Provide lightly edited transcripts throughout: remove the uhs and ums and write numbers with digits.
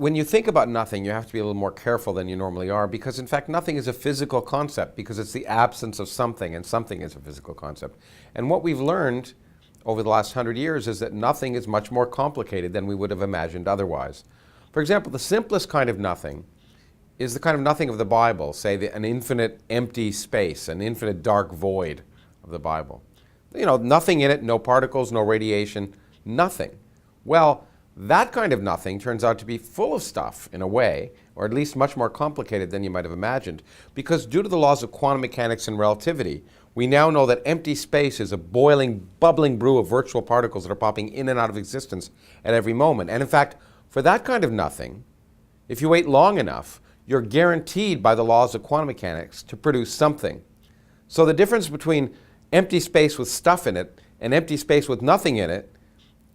when you think about nothing, you have to be a little more careful than you normally are, because in fact nothing is a physical concept, because it's the absence of something, and something is a physical concept. And what we've learned over the last 100 years is that nothing is much more complicated than we would have imagined otherwise. For example, the simplest kind of nothing is the kind of nothing of the Bible, say an infinite empty space, an infinite dark void of the Bible. You know, nothing in it, no particles, no radiation, nothing. Well, that kind of nothing turns out to be full of stuff in a way, or at least much more complicated than you might have imagined, because due to the laws of quantum mechanics and relativity, we now know that empty space is a boiling, bubbling brew of virtual particles that are popping in and out of existence at every moment. And in fact, for that kind of nothing, if you wait long enough, you're guaranteed by the laws of quantum mechanics to produce something. So the difference between empty space with stuff in it and empty space with nothing in it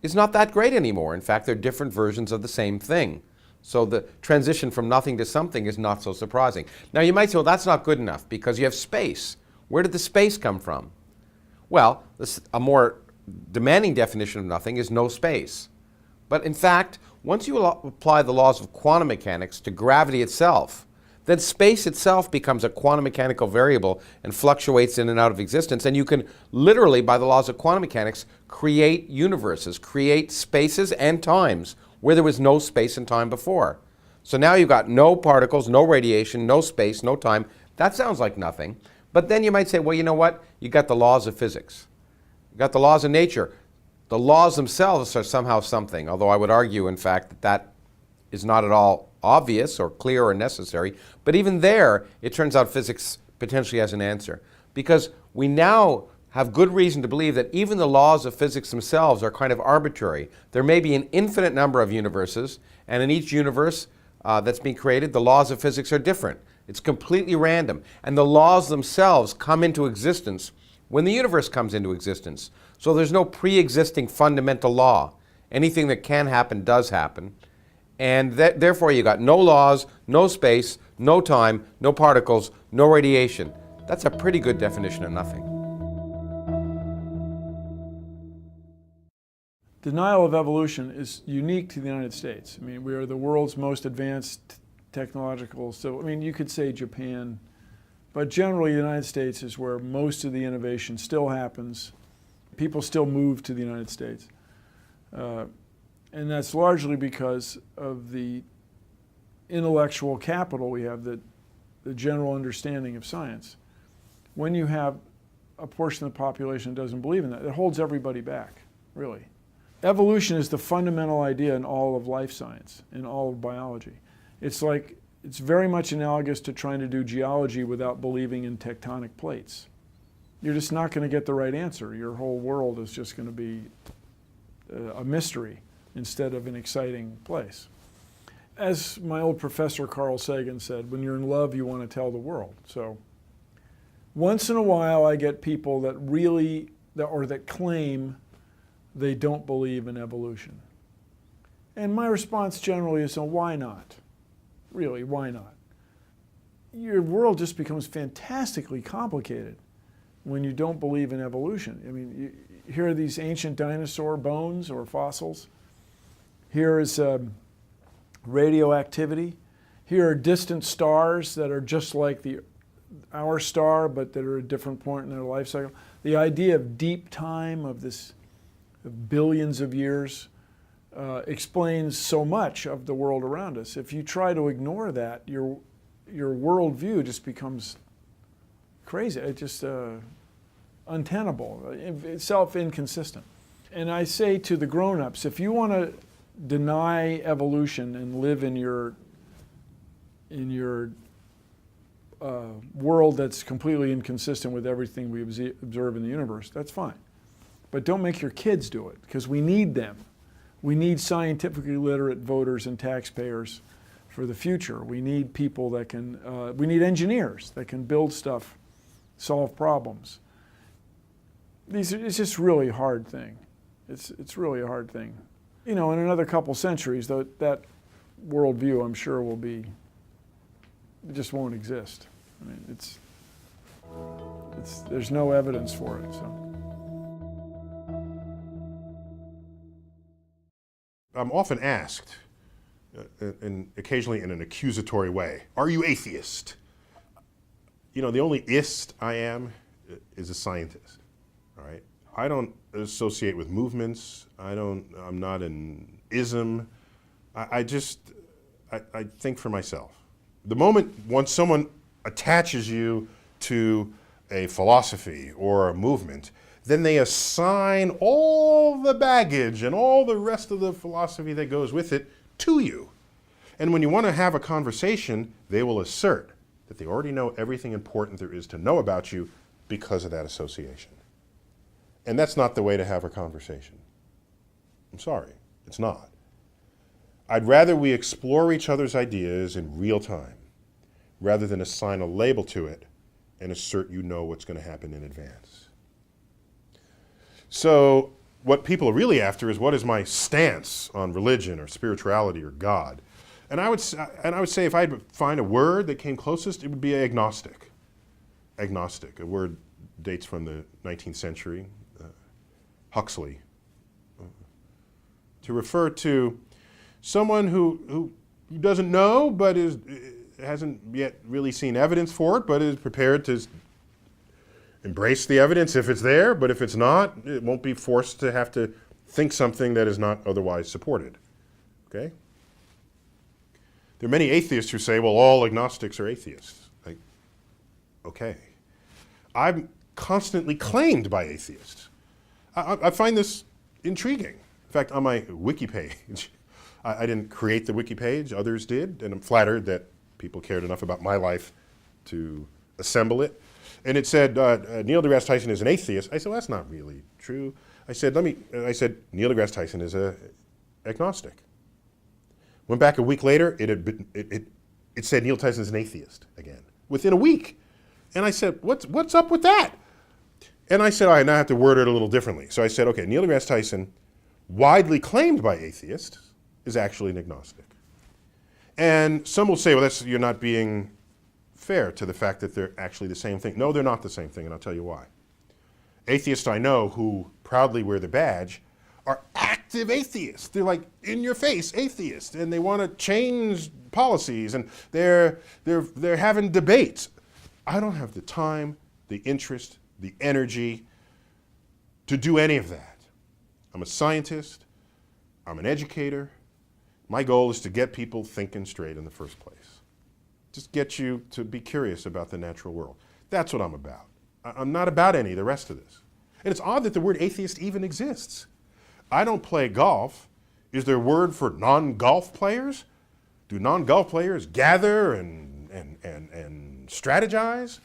is not that great anymore. In fact, they're different versions of the same thing. So the transition from nothing to something is not so surprising. Now you might say, well, that's not good enough because you have space. Where did the space come from? Well, a more demanding definition of nothing is no space. But in fact, once you apply the laws of quantum mechanics to gravity itself, then space itself becomes a quantum mechanical variable and fluctuates in and out of existence. And you can literally, by the laws of quantum mechanics, create universes, create spaces and times where there was no space and time before. So now you've got no particles, no radiation, no space, no time. That sounds like nothing. But then you might say, well, you know what? You got the laws of physics. You got the laws of nature. The laws themselves are somehow something, although I would argue, in fact, that that is not at all obvious or clear or necessary. But even there, it turns out physics potentially has an answer. Because we now have good reason to believe that even the laws of physics themselves are kind of arbitrary. There may be an infinite number of universes, and in each universe that's being created, the laws of physics are different. It's completely random. And the laws themselves come into existence when the universe comes into existence. So there's no pre-existing fundamental law. Anything that can happen does happen. And therefore you got no laws, no space, no time, no particles, no radiation. That's a pretty good definition of nothing. Denial of evolution is unique to the United States. I mean, we are the world's most advanced technological, so I mean, you could say Japan, but generally the United States is where most of the innovation still happens. People still move to the United States. And that's largely because of the intellectual capital we have, the general understanding of science. When you have a portion of the population that doesn't believe in that, it holds everybody back, really. Evolution is the fundamental idea in all of life science, in all of biology. It's very much analogous to trying to do geology without believing in tectonic plates. You're just not going to get the right answer. Your whole world is just going to be a mystery instead of an exciting place. As my old professor Carl Sagan said, when you're in love, you want to tell the world. So once in a while I get people that really, that claim they don't believe in evolution. And my response generally is, so why not? Really, why not? Your world just becomes fantastically complicated when you don't believe in evolution. I mean, here are these ancient dinosaur bones or fossils. Here is radioactivity. Here are distant stars that are just like our star, but that are at a different point in their life cycle. The idea of deep time, of billions of years, explains so much of the world around us. If you try to ignore that, your worldview just becomes crazy. It's just untenable, self-inconsistent. And I say to the grown-ups, if you want to deny evolution and live in your world that's completely inconsistent with everything we observe in the universe, that's fine. But don't make your kids do it, because we need them. We need scientifically literate voters and taxpayers for the future. We need people that can, we need engineers that can build stuff, solve problems. It's just really a hard thing. It's really a hard thing. You know, in another couple centuries, that worldview, I'm sure, it just won't exist. I mean, there's no evidence for it, so. I'm often asked, and occasionally in an accusatory way. Are you atheist? You know, the only ist I am is a scientist, all right? I don't associate with movements. I'm not an ism. I think for myself. The moment once someone attaches you to a philosophy or a movement, then they assign all the baggage and all the rest of the philosophy that goes with it to you. And when you want to have a conversation, they will assert that they already know everything important there is to know about you because of that association. And that's not the way to have a conversation. I'm sorry, it's not. I'd rather we explore each other's ideas in real time rather than assign a label to it and assert you know what's going to happen in advance. So what people are really after is, what is my stance on religion or spirituality or God? And I would say if I would find a word that came closest, it would be agnostic. Agnostic, a word dates from the 19th century, Huxley, to refer to someone who doesn't know but hasn't yet really seen evidence for it, but is prepared to embrace the evidence if it's there, but if it's not, it won't be forced to have to think something that is not otherwise supported. Okay? There are many atheists who say, well, all agnostics are atheists. Like, okay. I'm constantly claimed by atheists. I find this intriguing. In fact, on my wiki page, I didn't create the wiki page, others did, and I'm flattered that people cared enough about my life to assemble it. And it said, Neil deGrasse Tyson is an atheist. I said, well, that's not really true. I said, Neil deGrasse Tyson is an agnostic. Went back a week later, it said Neil Tyson is an atheist again, within a week. And I said, what's up with that? And I said, all right, now I have to word it a little differently. So I said, okay, Neil deGrasse Tyson, widely claimed by atheists, is actually an agnostic. And some will say, well, you're not being fair to the fact that they're actually the same thing. No, they're not the same thing, and I'll tell you why. Atheists I know who proudly wear the badge are active atheists. They're like in-your-face atheists, and they want to change policies, and they're having debates. I don't have the time, the interest, the energy to do any of that. I'm a scientist. I'm an educator. My goal is to get people thinking straight in the first place. Just get you to be curious about the natural world. That's what I'm about. I'm not about any of the rest of this. And it's odd that the word atheist even exists. I don't play golf. Is there a word for non-golf players? Do non-golf players gather and strategize?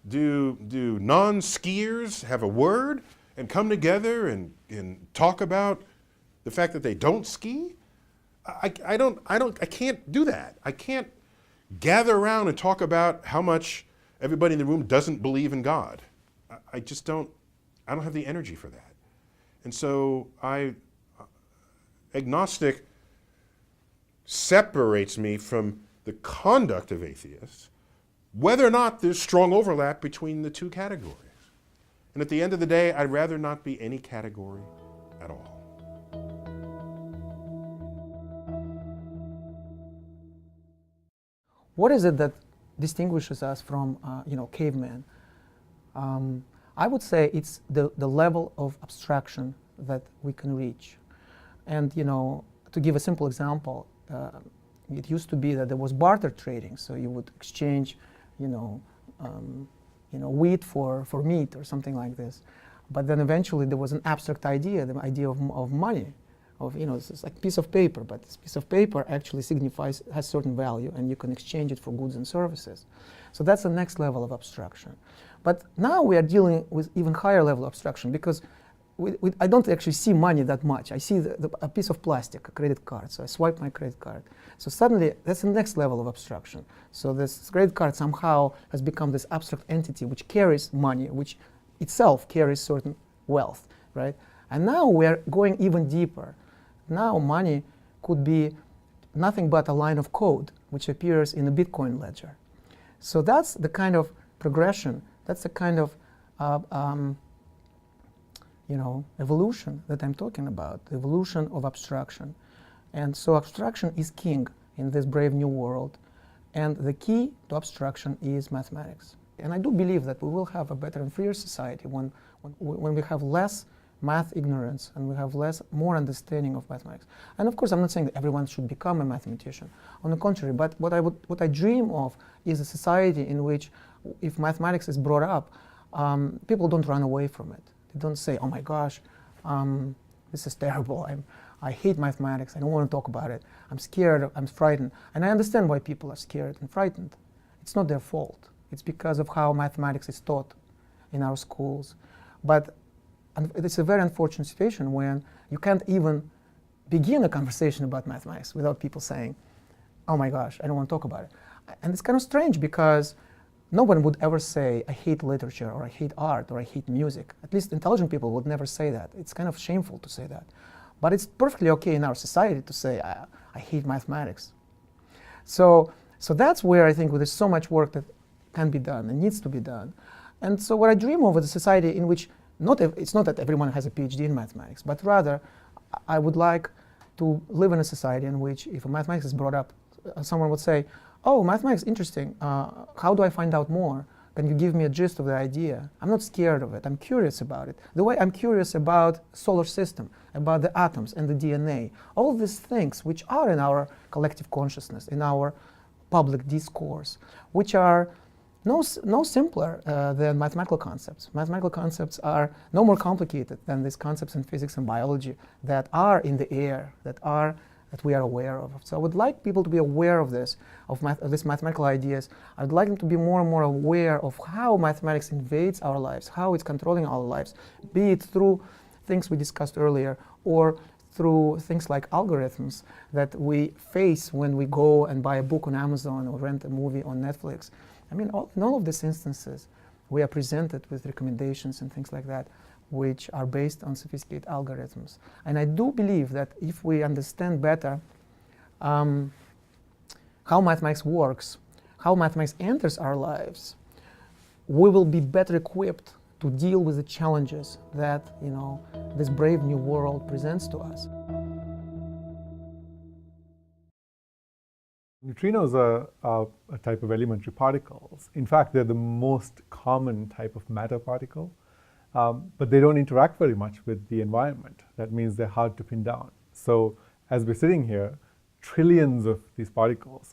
Do non-skiers have a word and come together and talk about the fact that they don't ski? I can't do that. I can't gather around and talk about how much everybody in the room doesn't believe in God. I don't have the energy for that. And so agnostic separates me from the conduct of atheists, whether or not there's strong overlap between the two categories. And at the end of the day, I'd rather not be any category at all. What is it that distinguishes us from, cavemen? I would say it's the level of abstraction that we can reach. And, to give a simple example, it used to be that there was barter trading, so you would exchange, wheat for meat or something like this. But then eventually there was an abstract idea, the idea of money. It's like a piece of paper, but this piece of paper actually has certain value, and you can exchange it for goods and services. So that's the next level of abstraction. But now we are dealing with even higher level of abstraction, because I don't actually see money that much. I see a piece of plastic, a credit card, so I swipe my credit card. So suddenly, that's the next level of abstraction. So this credit card somehow has become this abstract entity which carries money, which itself carries certain wealth, right? And now we're going even deeper. Now money could be nothing but a line of code which appears in a Bitcoin ledger. So that's the kind of progression, that's the kind of evolution that I'm talking about, the evolution of abstraction. And so abstraction is king in this brave new world. And the key to abstraction is mathematics. And I do believe that we will have a better and freer society when we have less math ignorance and we have more understanding of mathematics. And of course, I'm not saying that everyone should become a mathematician. On the contrary, but what I dream of is a society in which, if mathematics is brought up, people don't run away from it. They don't say, "Oh my gosh, this is terrible. I hate mathematics. I don't want to talk about it. I'm scared. I'm frightened." And I understand why people are scared and frightened. It's not their fault. It's because of how mathematics is taught in our schools. But it's a very unfortunate situation when you can't even begin a conversation about mathematics without people saying, "Oh my gosh, I don't want to talk about it." And it's kind of strange because no one would ever say, "I hate literature," or "I hate art," or "I hate music." At least intelligent people would never say that. It's kind of shameful to say that. But it's perfectly okay in our society to say, I hate mathematics. So that's where I think there's so much work that can be done and needs to be done. And so what I dream of is a society in which it's not that everyone has a PhD in mathematics, but rather I would like to live in a society in which if a mathematics is brought up, someone would say, "Oh, mathematics is interesting. How do I find out more? Can you give me a gist of the idea? I'm not scared of it. I'm curious about it. The way I'm curious about solar system, about the atoms and the DNA, all these things which are in our collective consciousness, in our public discourse, which are no simpler than mathematical concepts. Mathematical concepts are no more complicated than these concepts in physics and biology that are in the air, that we are aware of. So I would like people to be aware of this, of these mathematical ideas. I would like them to be more and more aware of how mathematics invades our lives, how it's controlling our lives, be it through things we discussed earlier or through things like algorithms that we face when we go and buy a book on Amazon or rent a movie on Netflix. I mean, in all of these instances, we are presented with recommendations and things like that, which are based on sophisticated algorithms. And I do believe that if we understand better how mathematics works, how mathematics enters our lives, we will be better equipped to deal with the challenges that this brave new world presents to us. Neutrinos are a type of elementary particles. In fact, they're the most common type of matter particle, but they don't interact very much with the environment. That means they're hard to pin down. So as we're sitting here, trillions of these particles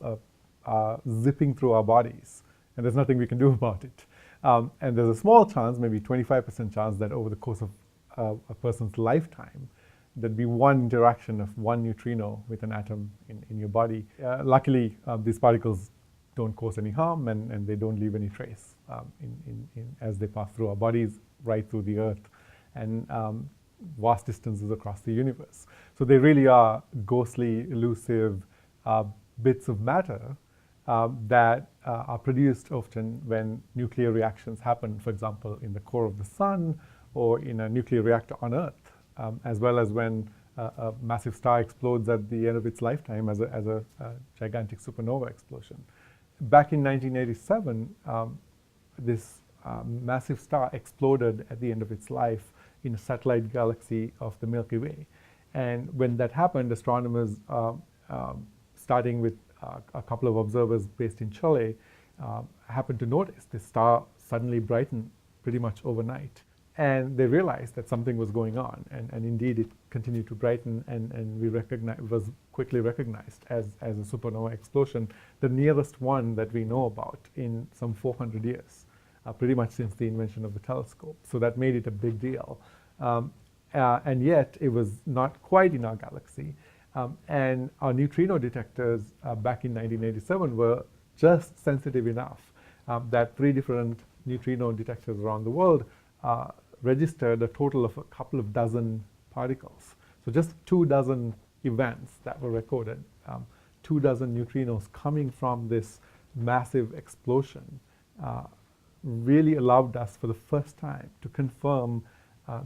are zipping through our bodies, and there's nothing we can do about it. And there's a small chance, maybe 25% chance, that over the course of a person's lifetime, there'd be one interaction of one neutrino with an atom in your body. Luckily, these particles don't cause any harm and they don't leave any trace as they pass through our bodies, right through the Earth, and vast distances across the universe. So they really are ghostly, elusive bits of matter that are produced often when nuclear reactions happen, for example, in the core of the sun or in a nuclear reactor on Earth. As well as when a massive star explodes at the end of its lifetime as a gigantic supernova explosion. Back in 1987, this massive star exploded at the end of its life in a satellite galaxy of the Milky Way. And when that happened, astronomers, starting with a couple of observers based in Chile, happened to notice this star suddenly brighten pretty much overnight. And they realized that something was going on, and indeed it continued to brighten, and it was quickly recognized as a supernova explosion, the nearest one that we know about in some 400 years, pretty much since the invention of the telescope. So that made it a big deal. And yet it was not quite in our galaxy. And our neutrino detectors back in 1987 were just sensitive enough that 3 different neutrino detectors around the world registered a total of a couple of dozen particles. So just 2 dozen events that were recorded, 2 dozen neutrinos coming from this massive explosion, really allowed us for the first time to confirm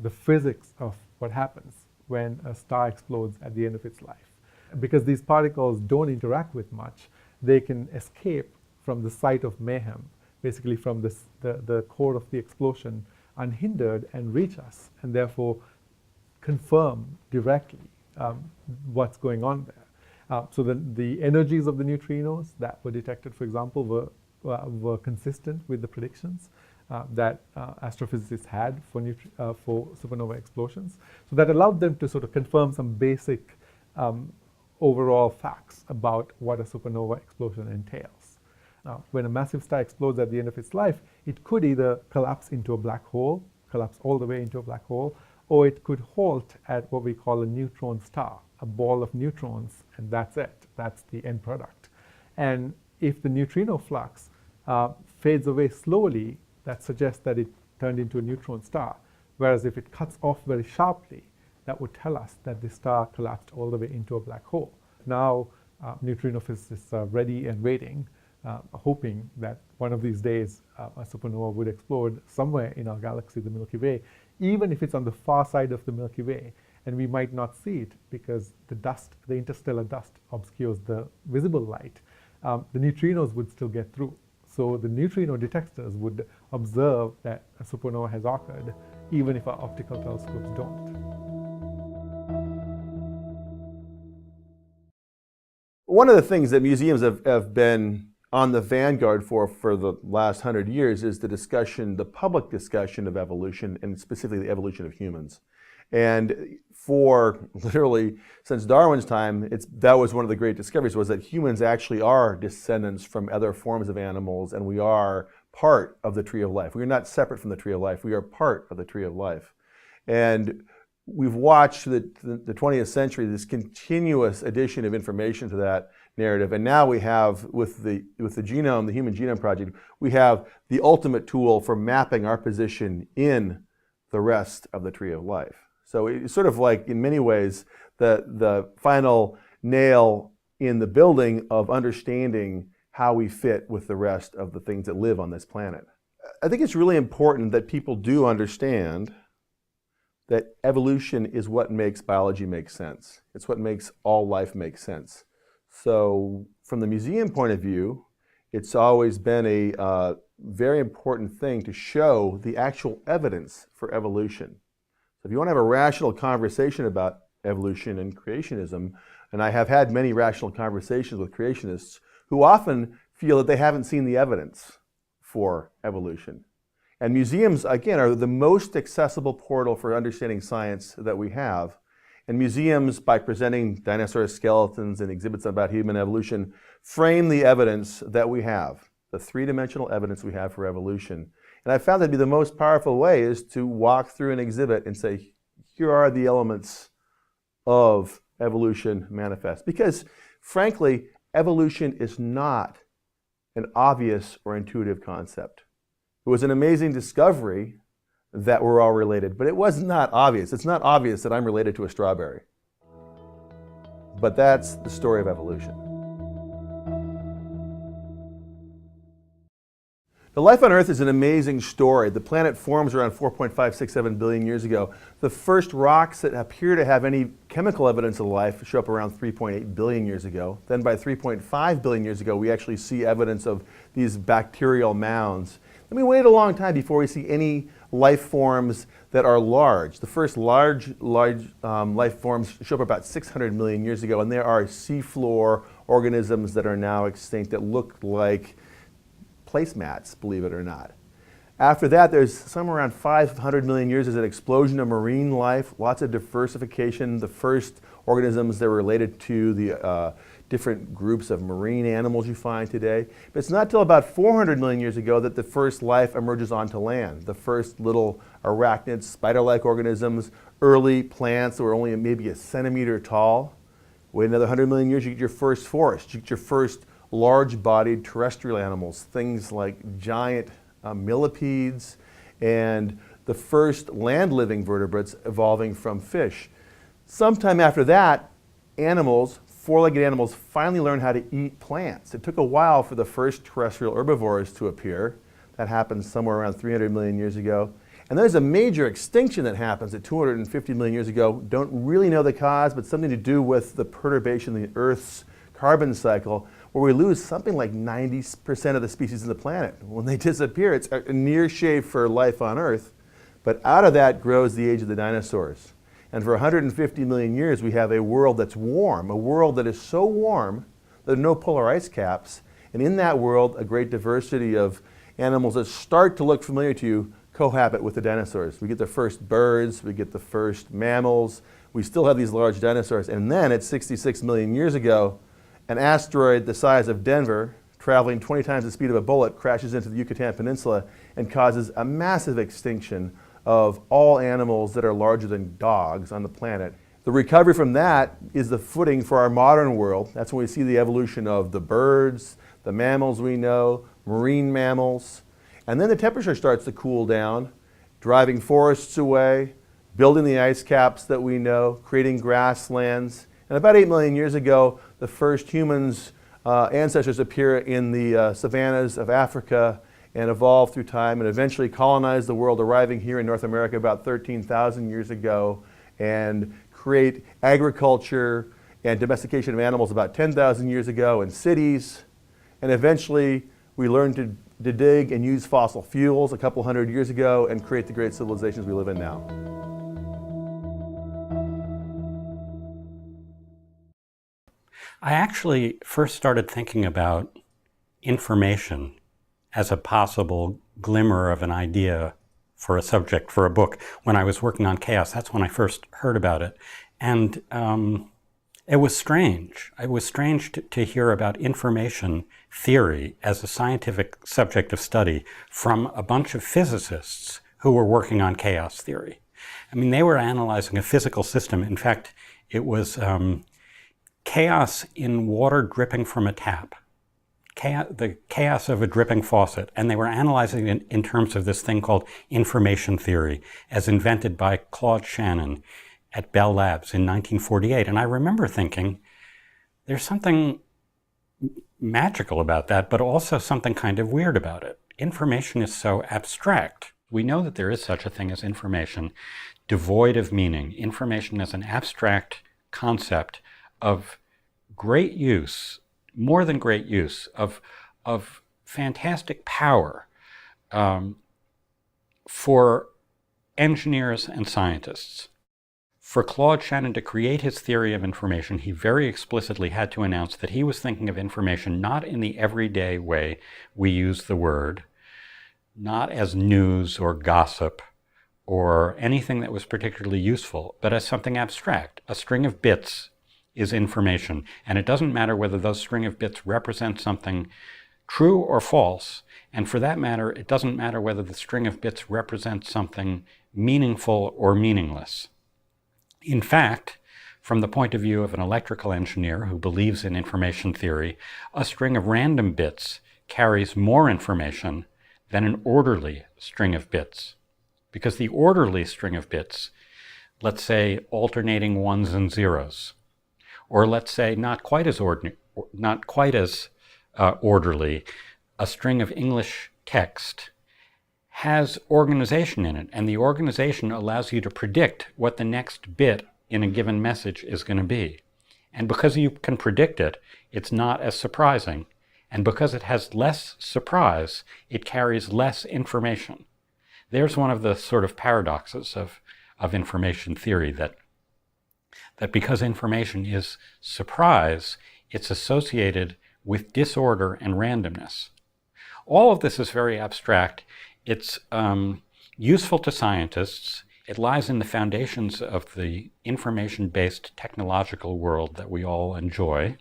the physics of what happens when a star explodes at the end of its life. Because these particles don't interact with much, they can escape from the site of mayhem, basically from the core of the explosion, unhindered, and reach us, and therefore confirm directly what's going on there. So the energies of the neutrinos that were detected, for example, were consistent with the predictions that astrophysicists had for supernova explosions. So that allowed them to sort of confirm some basic overall facts about what a supernova explosion entails. Now, when a massive star explodes at the end of its life, it could either collapse into a black hole, collapse all the way into a black hole, or it could halt at what we call a neutron star, a ball of neutrons, and that's it. That's the end product. And if the neutrino flux fades away slowly, that suggests that it turned into a neutron star. Whereas if it cuts off very sharply, that would tell us that the star collapsed all the way into a black hole. Now, neutrino physicists are ready and waiting, hoping that one of these days a supernova would explode somewhere in our galaxy, the Milky Way, even if it's on the far side of the Milky Way. And we might not see it because the interstellar dust obscures the visible light. The neutrinos would still get through. So the neutrino detectors would observe that a supernova has occurred, even if our optical telescopes don't. One of the things that museums have been on the vanguard for the last 100 years is the public discussion of evolution, and specifically the evolution of humans. And for literally since Darwin's time, that was one of the great discoveries, was that humans actually are descendants from other forms of animals, and we are part of the tree of life. We are not separate from the tree of life. We are part of the tree of life. And we've watched the 20th century, this continuous addition of information to that narrative. And now we have, with the genome, the Human Genome Project, we have the ultimate tool for mapping our position in the rest of the tree of life. So it's sort of like, in many ways, the final nail in the building of understanding how we fit with the rest of the things that live on this planet. I think it's really important that people do understand that evolution is what makes biology make sense. It's what makes all life make sense. So from the museum point of view, it's always been a very important thing to show the actual evidence for evolution. So if you want to have a rational conversation about evolution and creationism, and I have had many rational conversations with creationists who often feel that they haven't seen the evidence for evolution. And museums, again, are the most accessible portal for understanding science that we have. And museums, by presenting dinosaur skeletons and exhibits about human evolution, frame the evidence that we have, the three-dimensional evidence we have for evolution. And I found that to be the most powerful way is to walk through an exhibit and say, here are the elements of evolution manifest. Because, frankly, evolution is not an obvious or intuitive concept. It was an amazing discovery that we're all related, but it was not obvious. It's not obvious that I'm related to a strawberry. But that's the story of evolution. The life on Earth is an amazing story. The planet forms around 4.567 billion years ago. The first rocks that appear to have any chemical evidence of life show up around 3.8 billion years ago. Then by 3.5 billion years ago, we actually see evidence of these bacterial mounds. Then we wait a long time before we see any life forms that are large. The first large life forms show up about 600 million years ago, and there are seafloor organisms that are now extinct that look like placemats, believe it or not. After that, there's somewhere around 500 million years, there's an explosion of marine life, lots of diversification, the first organisms that were related to the different groups of marine animals you find today. But it's not till about 400 million years ago that the first life emerges onto land. The first little arachnids, spider-like organisms, early plants that were only maybe a centimeter tall. Wait another 100 million years, you get your first forest, you get your first large-bodied terrestrial animals, things like giant millipedes and the first land-living vertebrates evolving from fish. Sometime after that, animals, four-legged animals, finally learned how to eat plants. It took a while for the first terrestrial herbivores to appear. That happened somewhere around 300 million years ago. And there's a major extinction that happens at 250 million years ago. Don't really know the cause, but something to do with the perturbation of the Earth's carbon cycle, where we lose something like 90% of the species on the planet. When they disappear, it's a near shave for life on Earth. But out of that grows the age of the dinosaurs. And for 150 million years, we have a world that's warm, a world that is so warm that there are no polar ice caps. And in that world, a great diversity of animals that start to look familiar to you cohabit with the dinosaurs. We get the first birds, we get the first mammals, we still have these large dinosaurs. And then at 66 million years ago, an asteroid the size of Denver, traveling 20 times the speed of a bullet, crashes into the Yucatan Peninsula and causes a massive extinction of all animals that are larger than dogs on the planet. The recovery from that is the footing for our modern world. That's when we see the evolution of the birds, the mammals we know, marine mammals. And then the temperature starts to cool down, driving forests away, building the ice caps that we know, creating grasslands. And about 8 million years ago, the first humans, ancestors appear in the savannas of Africa and evolve through time and eventually colonize the world, arriving here in North America about 13,000 years ago and create agriculture and domestication of animals about 10,000 years ago in cities. And eventually we learned to dig and use fossil fuels a couple hundred years ago and create the great civilizations we live in now. I actually first started thinking about information as a possible glimmer of an idea for a subject for a book when I was working on chaos. That's when I first heard about it. And it was strange. It was strange to hear about information theory as a scientific subject of study from a bunch of physicists who were working on chaos theory. I mean, they were analyzing a physical system. In fact, it was chaos in water dripping from a tap. The chaos of a dripping faucet, and they were analyzing it in terms of this thing called information theory, as invented by Claude Shannon at Bell Labs in 1948. And I remember thinking, there's something magical about that, but also something kind of weird about it. Information is so abstract. We know that there is such a thing as information devoid of meaning. Information as an abstract concept of great use, more than great use, of fantastic power for engineers and scientists. For Claude Shannon to create his theory of information, he very explicitly had to announce that he was thinking of information not in the everyday way we use the word, not as news or gossip or anything that was particularly useful, but as something abstract. A string of bits is information, and it doesn't matter whether those string of bits represent something true or false, and for that matter, it doesn't matter whether the string of bits represents something meaningful or meaningless. In fact, from the point of view of an electrical engineer who believes in information theory, a string of random bits carries more information than an orderly string of bits. Because the orderly string of bits, let's say alternating ones and zeros, or let's say not quite as orderly, a string of English text has organization in it, and the organization allows you to predict what the next bit in a given message is going to be. And because you can predict it, it's not as surprising. And because it has less surprise, it carries less information. There's one of the sort of paradoxes of information theory, that because information is surprise, it's associated with disorder and randomness. All of this is very abstract. It's useful to scientists. It lies in the foundations of the information-based technological world that we all enjoy,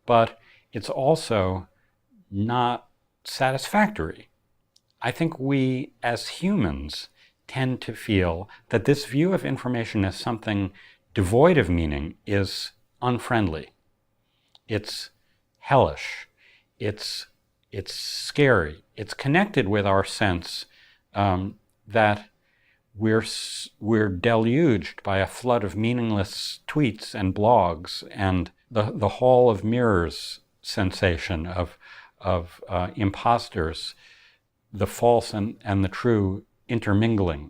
but it's also not satisfactory. I think we, as humans, tend to feel that this view of information as something devoid of meaning is unfriendly. It's hellish. It's scary. It's connected with our sense that we're deluged by a flood of meaningless tweets and blogs, and the hall of mirrors sensation of imposters, the false and the true intermingling.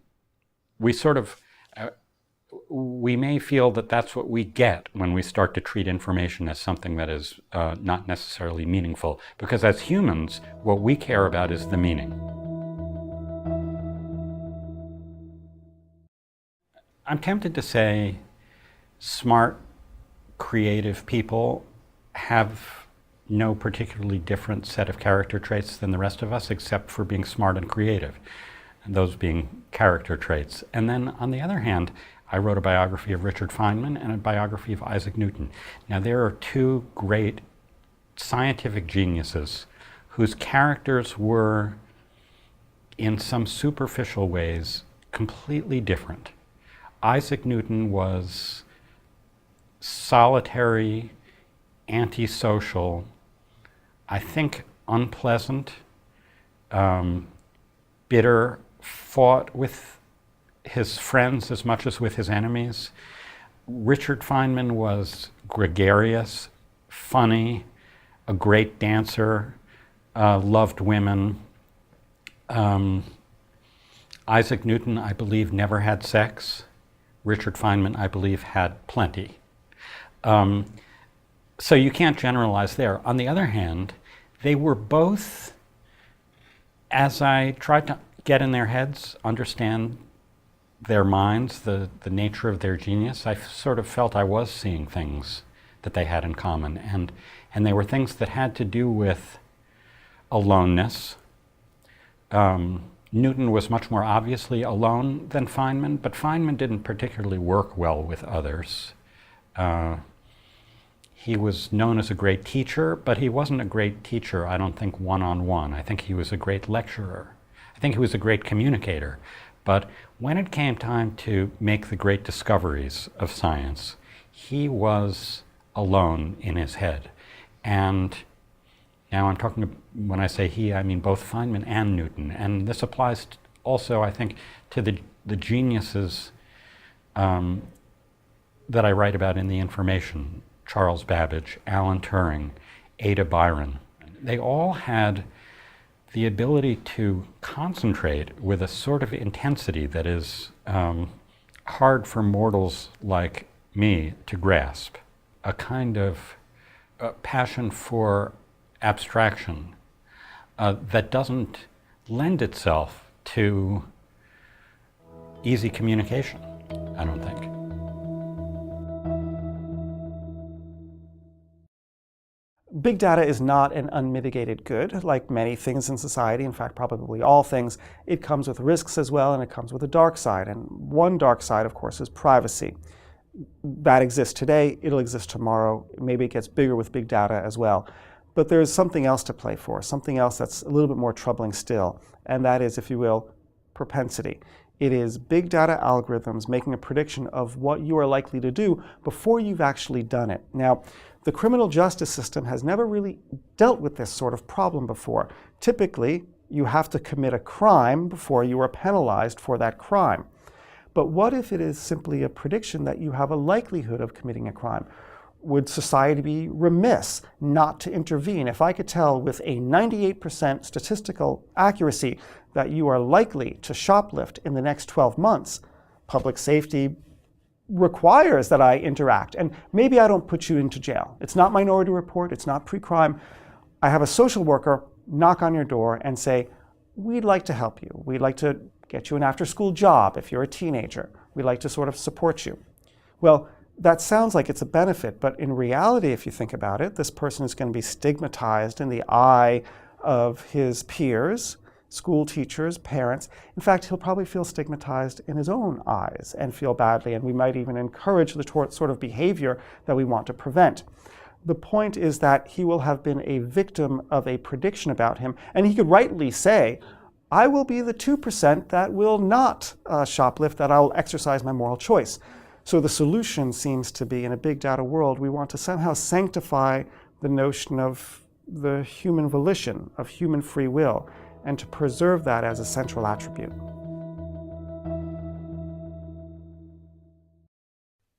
We may feel that that's what we get when we start to treat information as something that is not necessarily meaningful, because as humans, what we care about is the meaning. I'm tempted to say smart, creative people have no particularly different set of character traits than the rest of us, except for being smart and creative, and those being character traits. And then on the other hand, I wrote a biography of Richard Feynman and a biography of Isaac Newton. Now there are two great scientific geniuses whose characters were, in some superficial ways, completely different. Isaac Newton was solitary, antisocial, I think unpleasant, bitter, fought with his friends as much as with his enemies. Richard Feynman was gregarious, funny, a great dancer, loved women. Isaac Newton, I believe, never had sex. Richard Feynman, I believe, had plenty. So you can't generalize there. On the other hand, they were both, as I tried to get in their heads, understand their minds, the nature of their genius, I sort of felt I was seeing things that they had in common. And they were things that had to do with aloneness. Newton was much more obviously alone than Feynman, but Feynman didn't particularly work well with others. He was known as a great teacher, but he wasn't a great teacher, I don't think, one-on-one. I think he was a great lecturer. I think he was a great communicator. But when it came time to make the great discoveries of science, he was alone in his head. And now I'm talking, when I say he, I mean both Feynman and Newton. And this applies also, I think, to the geniuses that I write about in The Information. Charles Babbage, Alan Turing, Ada Byron. They all had the ability to concentrate with a sort of intensity that is hard for mortals like me to grasp. A kind of passion for abstraction that doesn't lend itself to easy communication, I don't think. Big data is not an unmitigated good, like many things in society, in fact, probably all things. It comes with risks as well, and it comes with a dark side. And one dark side, of course, is privacy. That exists today, it'll exist tomorrow. Maybe it gets bigger with big data as well. But there's something else to play for, something else that's a little bit more troubling still, and that is, if you will, propensity. It is big data algorithms making a prediction of what you are likely to do before you've actually done it. Now, the criminal justice system has never really dealt with this sort of problem before. Typically, you have to commit a crime before you are penalized for that crime. But what if it is simply a prediction that you have a likelihood of committing a crime? Would society be remiss not to intervene? If I could tell with a 98% statistical accuracy that you are likely to shoplift in the next 12 months, public safety requires that I interact. And maybe I don't put you into jail. It's not Minority Report, it's not pre-crime. I have a social worker knock on your door and say, we'd like to help you. We'd like to get you an after-school job if you're a teenager. We'd like to sort of support you. Well, that sounds like it's a benefit, but in reality, if you think about it, this person is going to be stigmatized in the eye of his peers, school teachers, parents. In fact, he'll probably feel stigmatized in his own eyes and feel badly, and we might even encourage the sort of behavior that we want to prevent. The point is that he will have been a victim of a prediction about him, and he could rightly say, I will be the 2% that will not shoplift, that I'll exercise my moral choice. So the solution seems to be, in a big data world, we want to somehow sanctify the notion of the human volition, of human free will, and to preserve that as a central attribute.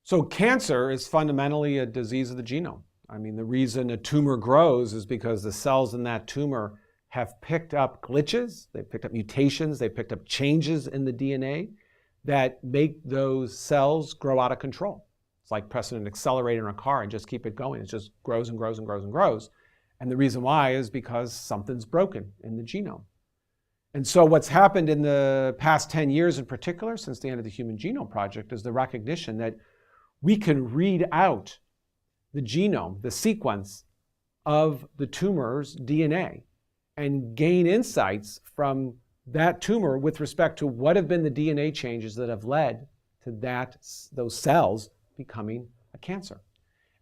So cancer is fundamentally a disease of the genome. I mean, the reason a tumor grows is because the cells in that tumor have picked up glitches, they've picked up mutations, they've picked up changes in the DNA that make those cells grow out of control. It's like pressing an accelerator in a car and just keep it going. It just grows and grows and grows and grows. And the reason why is because something's broken in the genome. And so what's happened in the past 10 years in particular, since the end of the Human Genome Project, is the recognition that we can read out the genome, the sequence of the tumor's DNA, and gain insights from that tumor with respect to what have been the DNA changes that have led to those cells becoming a cancer.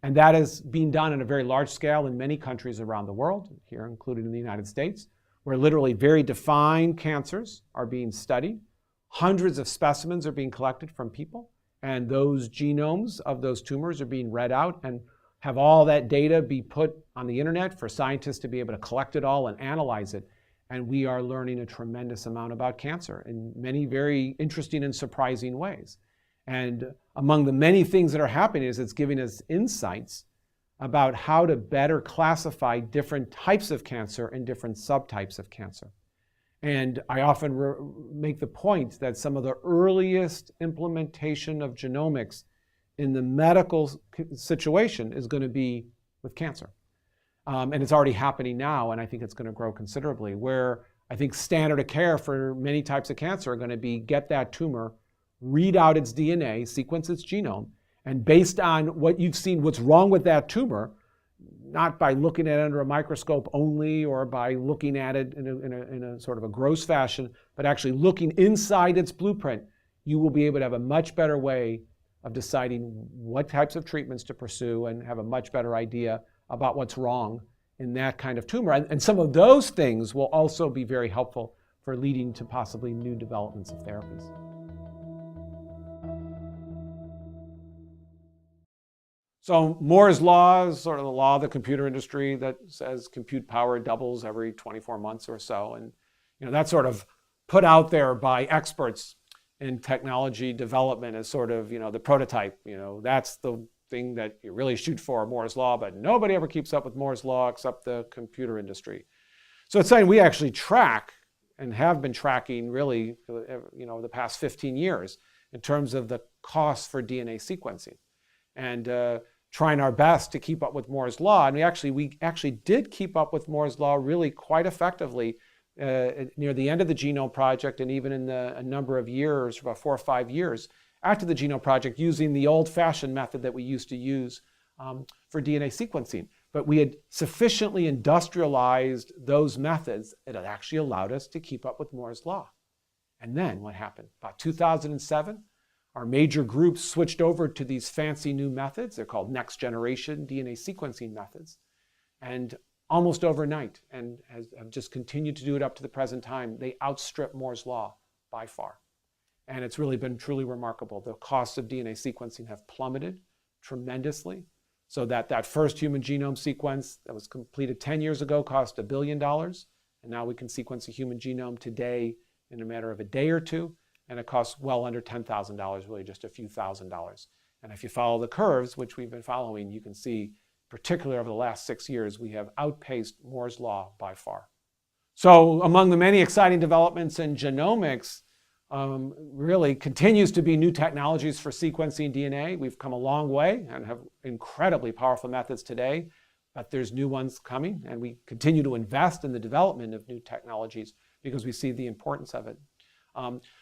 And that is being done on a very large scale in many countries around the world, here included in the United States, where literally very defined cancers are being studied. Hundreds of specimens are being collected from people, and those genomes of those tumors are being read out and have all that data be put on the internet for scientists to be able to collect it all and analyze it. And we are learning a tremendous amount about cancer in many very interesting and surprising ways. And among the many things that are happening is it's giving us insights about how to better classify different types of cancer and different subtypes of cancer. And I often make the point that some of the earliest implementation of genomics in the medical situation is going to be with cancer. And it's already happening now, and I think it's going to grow considerably, where I think standard of care for many types of cancer are going to be get that tumor, read out its DNA, sequence its genome, and based on what you've seen, what's wrong with that tumor, not by looking at it under a microscope only or by looking at it in a sort of a gross fashion, but actually looking inside its blueprint, you will be able to have a much better way of deciding what types of treatments to pursue and have a much better idea about what's wrong in that kind of tumor. And some of those things will also be very helpful for leading to possibly new developments of therapies. So Moore's law is sort of the law of the computer industry that says compute power doubles every 24 months or so. And that's sort of put out there by experts in technology development as sort of the prototype. That's the thing that you really shoot for, Moore's law, but nobody ever keeps up with Moore's law except the computer industry. So it's saying we actually track and have been tracking really the past 15 years in terms of the cost for DNA sequencing. And trying our best to keep up with Moore's law. And we actually did keep up with Moore's law really quite effectively near the end of the Genome Project, and even in a number of years, about 4 or 5 years after the Genome Project, using the old-fashioned method that we used to use for DNA sequencing. But we had sufficiently industrialized those methods that it actually allowed us to keep up with Moore's law. And then what happened? About 2007, our major groups switched over to these fancy new methods. They're called next generation DNA sequencing methods. And almost overnight, and have just continued to do it up to the present time, they outstrip Moore's law by far. And it's really been truly remarkable. The costs of DNA sequencing have plummeted tremendously, so that first human genome sequence that was completed 10 years ago cost $1 billion. And now we can sequence a human genome today in a matter of a day or two. And it costs well under $10,000, really just a few $1,000s. And if you follow the curves, which we've been following, you can see, particularly over the last 6 years, we have outpaced Moore's law by far. So among the many exciting developments in genomics, really continues to be new technologies for sequencing DNA. We've come a long way and have incredibly powerful methods today, but there's new ones coming, and we continue to invest in the development of new technologies because we see the importance of it.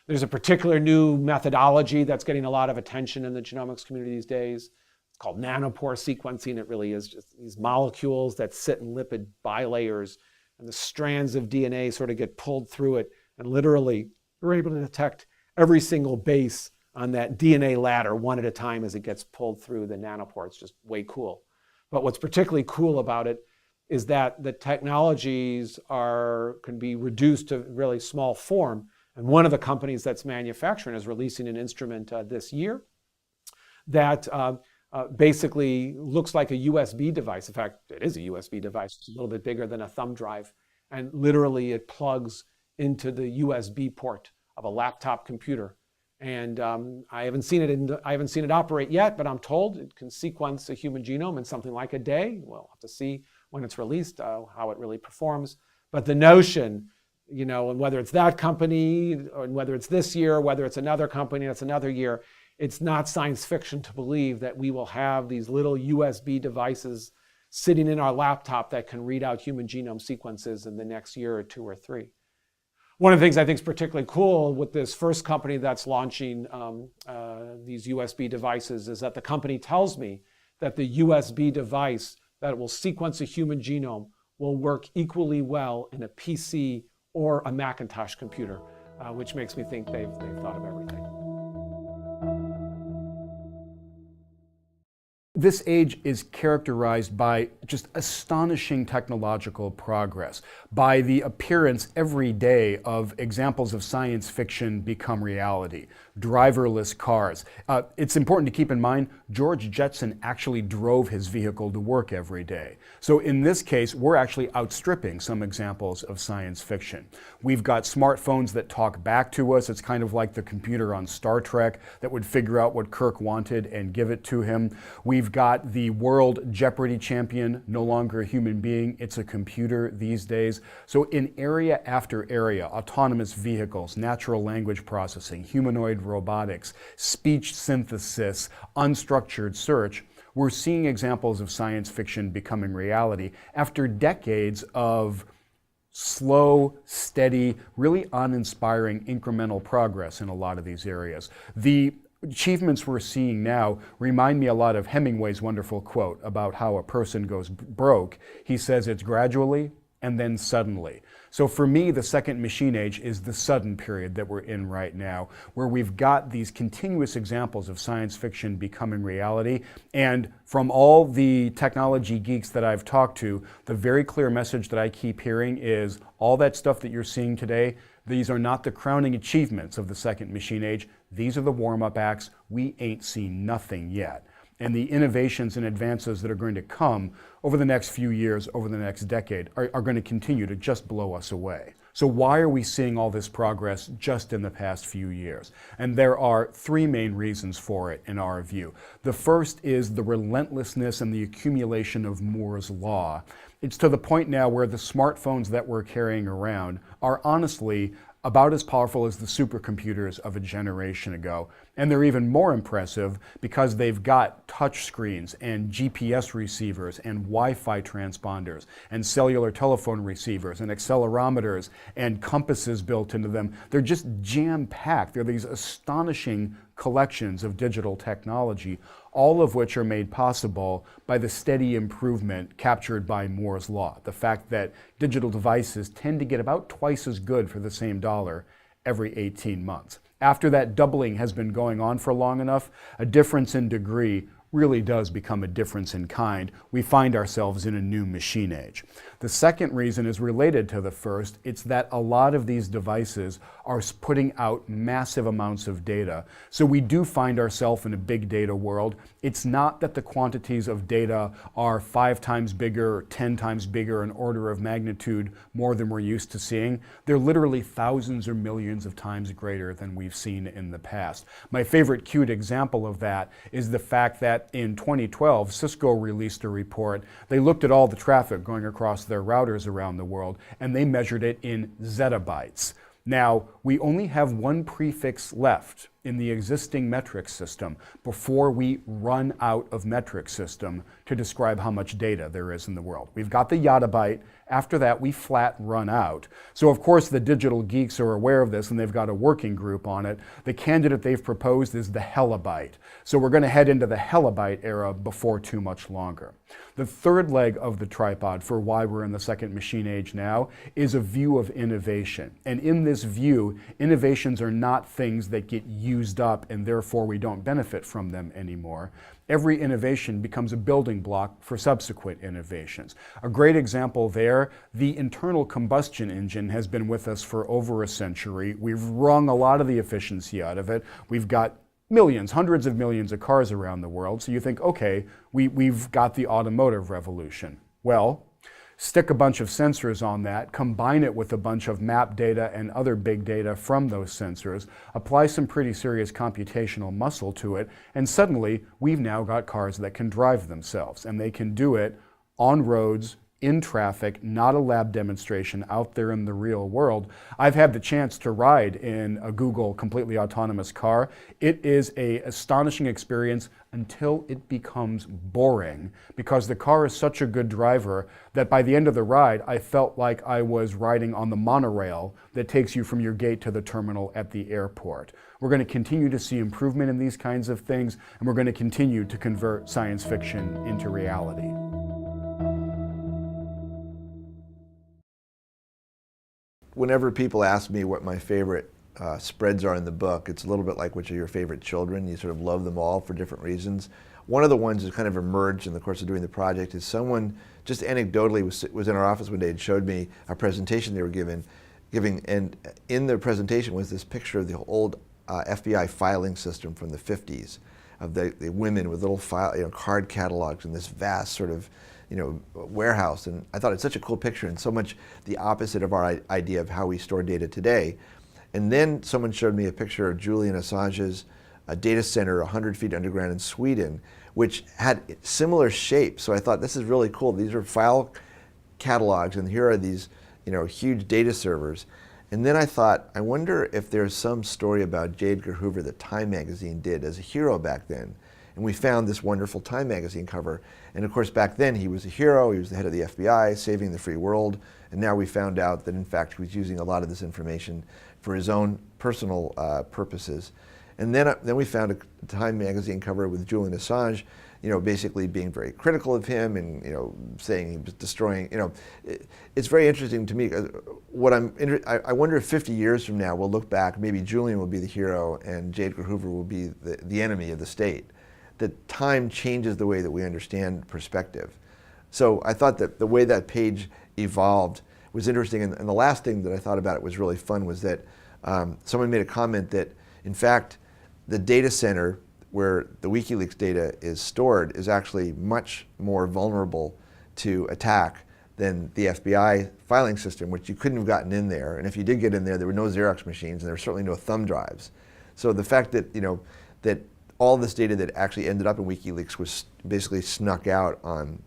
There's a particular new methodology that's getting a lot of attention in the genomics community these days. It's called nanopore sequencing. It really is just these molecules that sit in lipid bilayers, and the strands of DNA sort of get pulled through it, and literally we're able to detect every single base on that DNA ladder one at a time as it gets pulled through the nanopore. It's just way cool. But what's particularly cool about it is that the technologies can be reduced to really small form. And one of the companies that's manufacturing is releasing an instrument this year that basically looks like a USB device. In fact, it is a USB device. It's a little bit bigger than a thumb drive. And literally it plugs into the USB port of a laptop computer. And I haven't seen it operate yet, but I'm told it can sequence a human genome in something like a day. We'll have to see when it's released how it really performs. But the notion, and whether it's that company, or whether it's this year, whether it's another company that's another year, it's not science fiction to believe that we will have these little USB devices sitting in our laptop that can read out human genome sequences in the next year or 2 or 3. One of the things I think is particularly cool with this first company that's launching these USB devices is that the company tells me that the USB device that will sequence a human genome will work equally well in a PC or a Macintosh computer, which makes me think they've thought of everything. This age is characterized by just astonishing technological progress, by the appearance every day of examples of science fiction become reality. Driverless cars. It's important to keep in mind, George Jetson actually drove his vehicle to work every day. So in this case, we're actually outstripping some examples of science fiction. We've got smartphones that talk back to us. It's kind of like the computer on Star Trek that would figure out what Kirk wanted and give it to him. We've got the world Jeopardy champion, no longer a human being, it's a computer these days. So in area after area, autonomous vehicles, natural language processing, humanoid robotics, speech synthesis, unstructured search, we're seeing examples of science fiction becoming reality after decades of slow, steady, really uninspiring incremental progress in a lot of these areas. The achievements we're seeing now remind me a lot of Hemingway's wonderful quote about how a person goes broke. He says it's gradually and then suddenly. So for me, the second machine age is the sudden period that we're in right now, where we've got these continuous examples of science fiction becoming reality. And from all the technology geeks that I've talked to, the very clear message that I keep hearing is all that stuff that you're seeing today, these are not the crowning achievements of the second machine age. These are the warm-up acts. We ain't seen nothing yet. And the innovations and advances that are going to come over the next few years, over the next decade, are going to continue to just blow us away. So why are we seeing all this progress just in the past few years? And there are three main reasons for it in our view. The first is the relentlessness and the accumulation of Moore's law. It's to the point now where the smartphones that we're carrying around are honestly about as powerful as the supercomputers of a generation ago. And they're even more impressive because they've got touch screens and GPS receivers and Wi-Fi transponders and cellular telephone receivers and accelerometers and compasses built into them. They're just jam-packed. They're these astonishing collections of digital technology, all of which are made possible by the steady improvement captured by Moore's law. The fact that digital devices tend to get about twice as good for the same dollar every 18 months. After that doubling has been going on for long enough, a difference in degree really does become a difference in kind. We find ourselves in a new machine age. The second reason is related to the first. It's that a lot of these devices are putting out massive amounts of data. So we do find ourselves in a big data world. It's not that the quantities of data are 5 times bigger, or 10 times bigger, an order of magnitude more than we're used to seeing. They're literally thousands or millions of times greater than we've seen in the past. My favorite cute example of that is the fact that in 2012, Cisco released a report. They looked at all the traffic going across their routers around the world, and they measured it in zettabytes. Now, we only have one prefix left in the existing metric system before we run out of metric system to describe how much data there is in the world. We've got the yottabyte. After that, we flat run out. So of course the digital geeks are aware of this and they've got a working group on it. The candidate they've proposed is the hellabyte. So we're going to head into the hellabyte era before too much longer. The third leg of the tripod for why we're in the second machine age now is a view of innovation. And in this view, innovations are not things that get used up and therefore we don't benefit from them anymore. Every innovation becomes a building block for subsequent innovations. A great example there, the internal combustion engine has been with us for over a century. We've wrung a lot of the efficiency out of it. We've got millions, hundreds of millions of cars around the world. So you think, okay, we've got the automotive revolution. Well, stick a bunch of sensors on that, combine it with a bunch of map data and other big data from those sensors, apply some pretty serious computational muscle to it, and suddenly we've now got cars that can drive themselves, and they can do it on roads, in traffic, not a lab demonstration, out there in the real world. I've had the chance to ride in a Google completely autonomous car. It is an astonishing experience until it becomes boring, because the car is such a good driver that by the end of the ride, I felt like I was riding on the monorail that takes you from your gate to the terminal at the airport. We're going to continue to see improvement in these kinds of things, and we're going to continue to convert science fiction into reality. Whenever people ask me what my favorite spreads are in the book, it's a little bit like which are your favorite children. You sort of love them all for different reasons. One of the ones that kind of emerged in the course of doing the project is someone just anecdotally was in our office one day and showed me a presentation they were giving, and in the presentation was this picture of the old FBI filing system from the 50s of the women with little card catalogs in this vast sort of warehouse. And I thought it's such a cool picture and so much the opposite of our idea of how we store data today. And then someone showed me a picture of Julian Assange's data center 100 feet underground in Sweden, which had similar shapes. So I thought, this is really cool. These are file catalogs, and here are these huge data servers. And then I thought, I wonder if there's some story about J. Edgar Hoover that Time magazine did as a hero back then. And we found this wonderful Time magazine cover. And of course, back then he was a hero. He was the head of the FBI, saving the free world. And now we found out that in fact he was using a lot of this information for his own personal purposes. And then we found a Time magazine cover with Julian Assange, basically being very critical of him and saying he was destroying. It's very interesting to me. I wonder if 50 years from now we'll look back. Maybe Julian will be the hero and J. Edgar Hoover will be the enemy of the state. That time changes the way that we understand perspective. So I thought that the way that page evolved was interesting. And the last thing that I thought about it was really fun was that someone made a comment that, in fact, the data center where the WikiLeaks data is stored is actually much more vulnerable to attack than the FBI filing system, which you couldn't have gotten in there. And if you did get in there were no Xerox machines and there were certainly no thumb drives. So the fact that, that all this data that actually ended up in WikiLeaks was basically snuck out on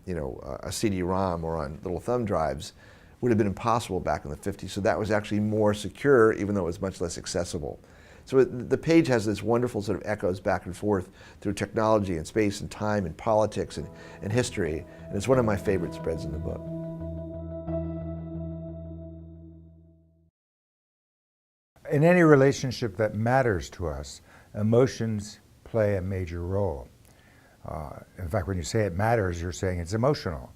a CD-ROM or on little thumb drives would have been impossible back in the 50s. So that was actually more secure, even though it was much less accessible. So the page has this wonderful sort of echoes back and forth through technology and space and time and politics and history. And it's one of my favorite spreads in the book. In any relationship that matters to us, emotions play a major role. In fact, when you say it matters, you're saying it's emotional.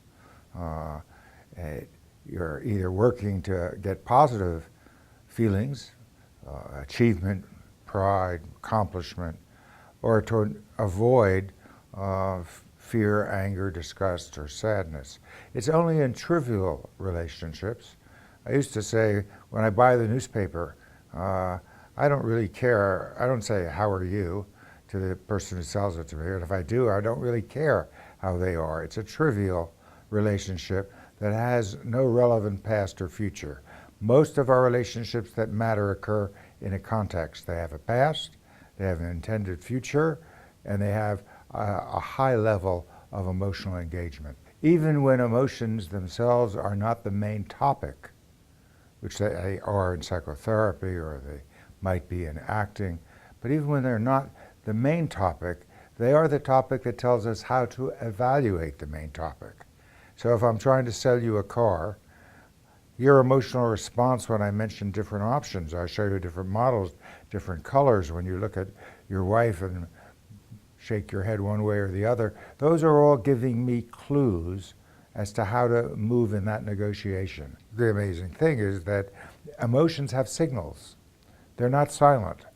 You're either working to get positive feelings, achievement, pride, accomplishment, or to avoid fear, anger, disgust, or sadness. It's only in trivial relationships. I used to say, when I buy the newspaper, I don't really care. I don't say, "How are you?" to the person who sells it to me. And if I do, I don't really care how they are. It's a trivial relationship that has no relevant past or future. Most of our relationships that matter occur in a context. They have a past, they have an intended future, and they have a high level of emotional engagement. Even when emotions themselves are not the main topic, which they are in psychotherapy or they might be in acting, but even when they're not the main topic, they are the topic that tells us how to evaluate the main topic. So if I'm trying to sell you a car, your emotional response when I mention different options, I show you different models, different colors, when you look at your wife and shake your head one way or the other, those are all giving me clues as to how to move in that negotiation. The amazing thing is that emotions have signals. They're not silent.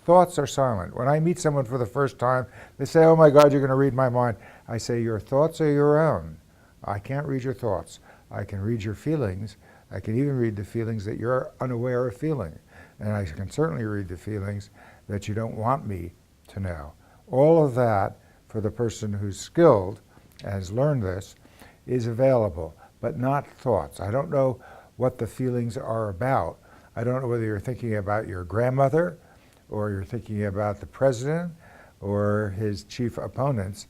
Thoughts are silent. When I meet someone for the first time, they say, "Oh my God, you're going to read my mind." I say, "Your thoughts are your own. I can't read your thoughts. I can read your feelings. I can even read the feelings that you're unaware of feeling. And I can certainly read the feelings that you don't want me to know." All of that, for the person who's skilled, has learned this, is available, but not thoughts. I don't know what the feelings are about. I don't know whether you're thinking about your grandmother, or you're thinking about the president, or his chief opponents.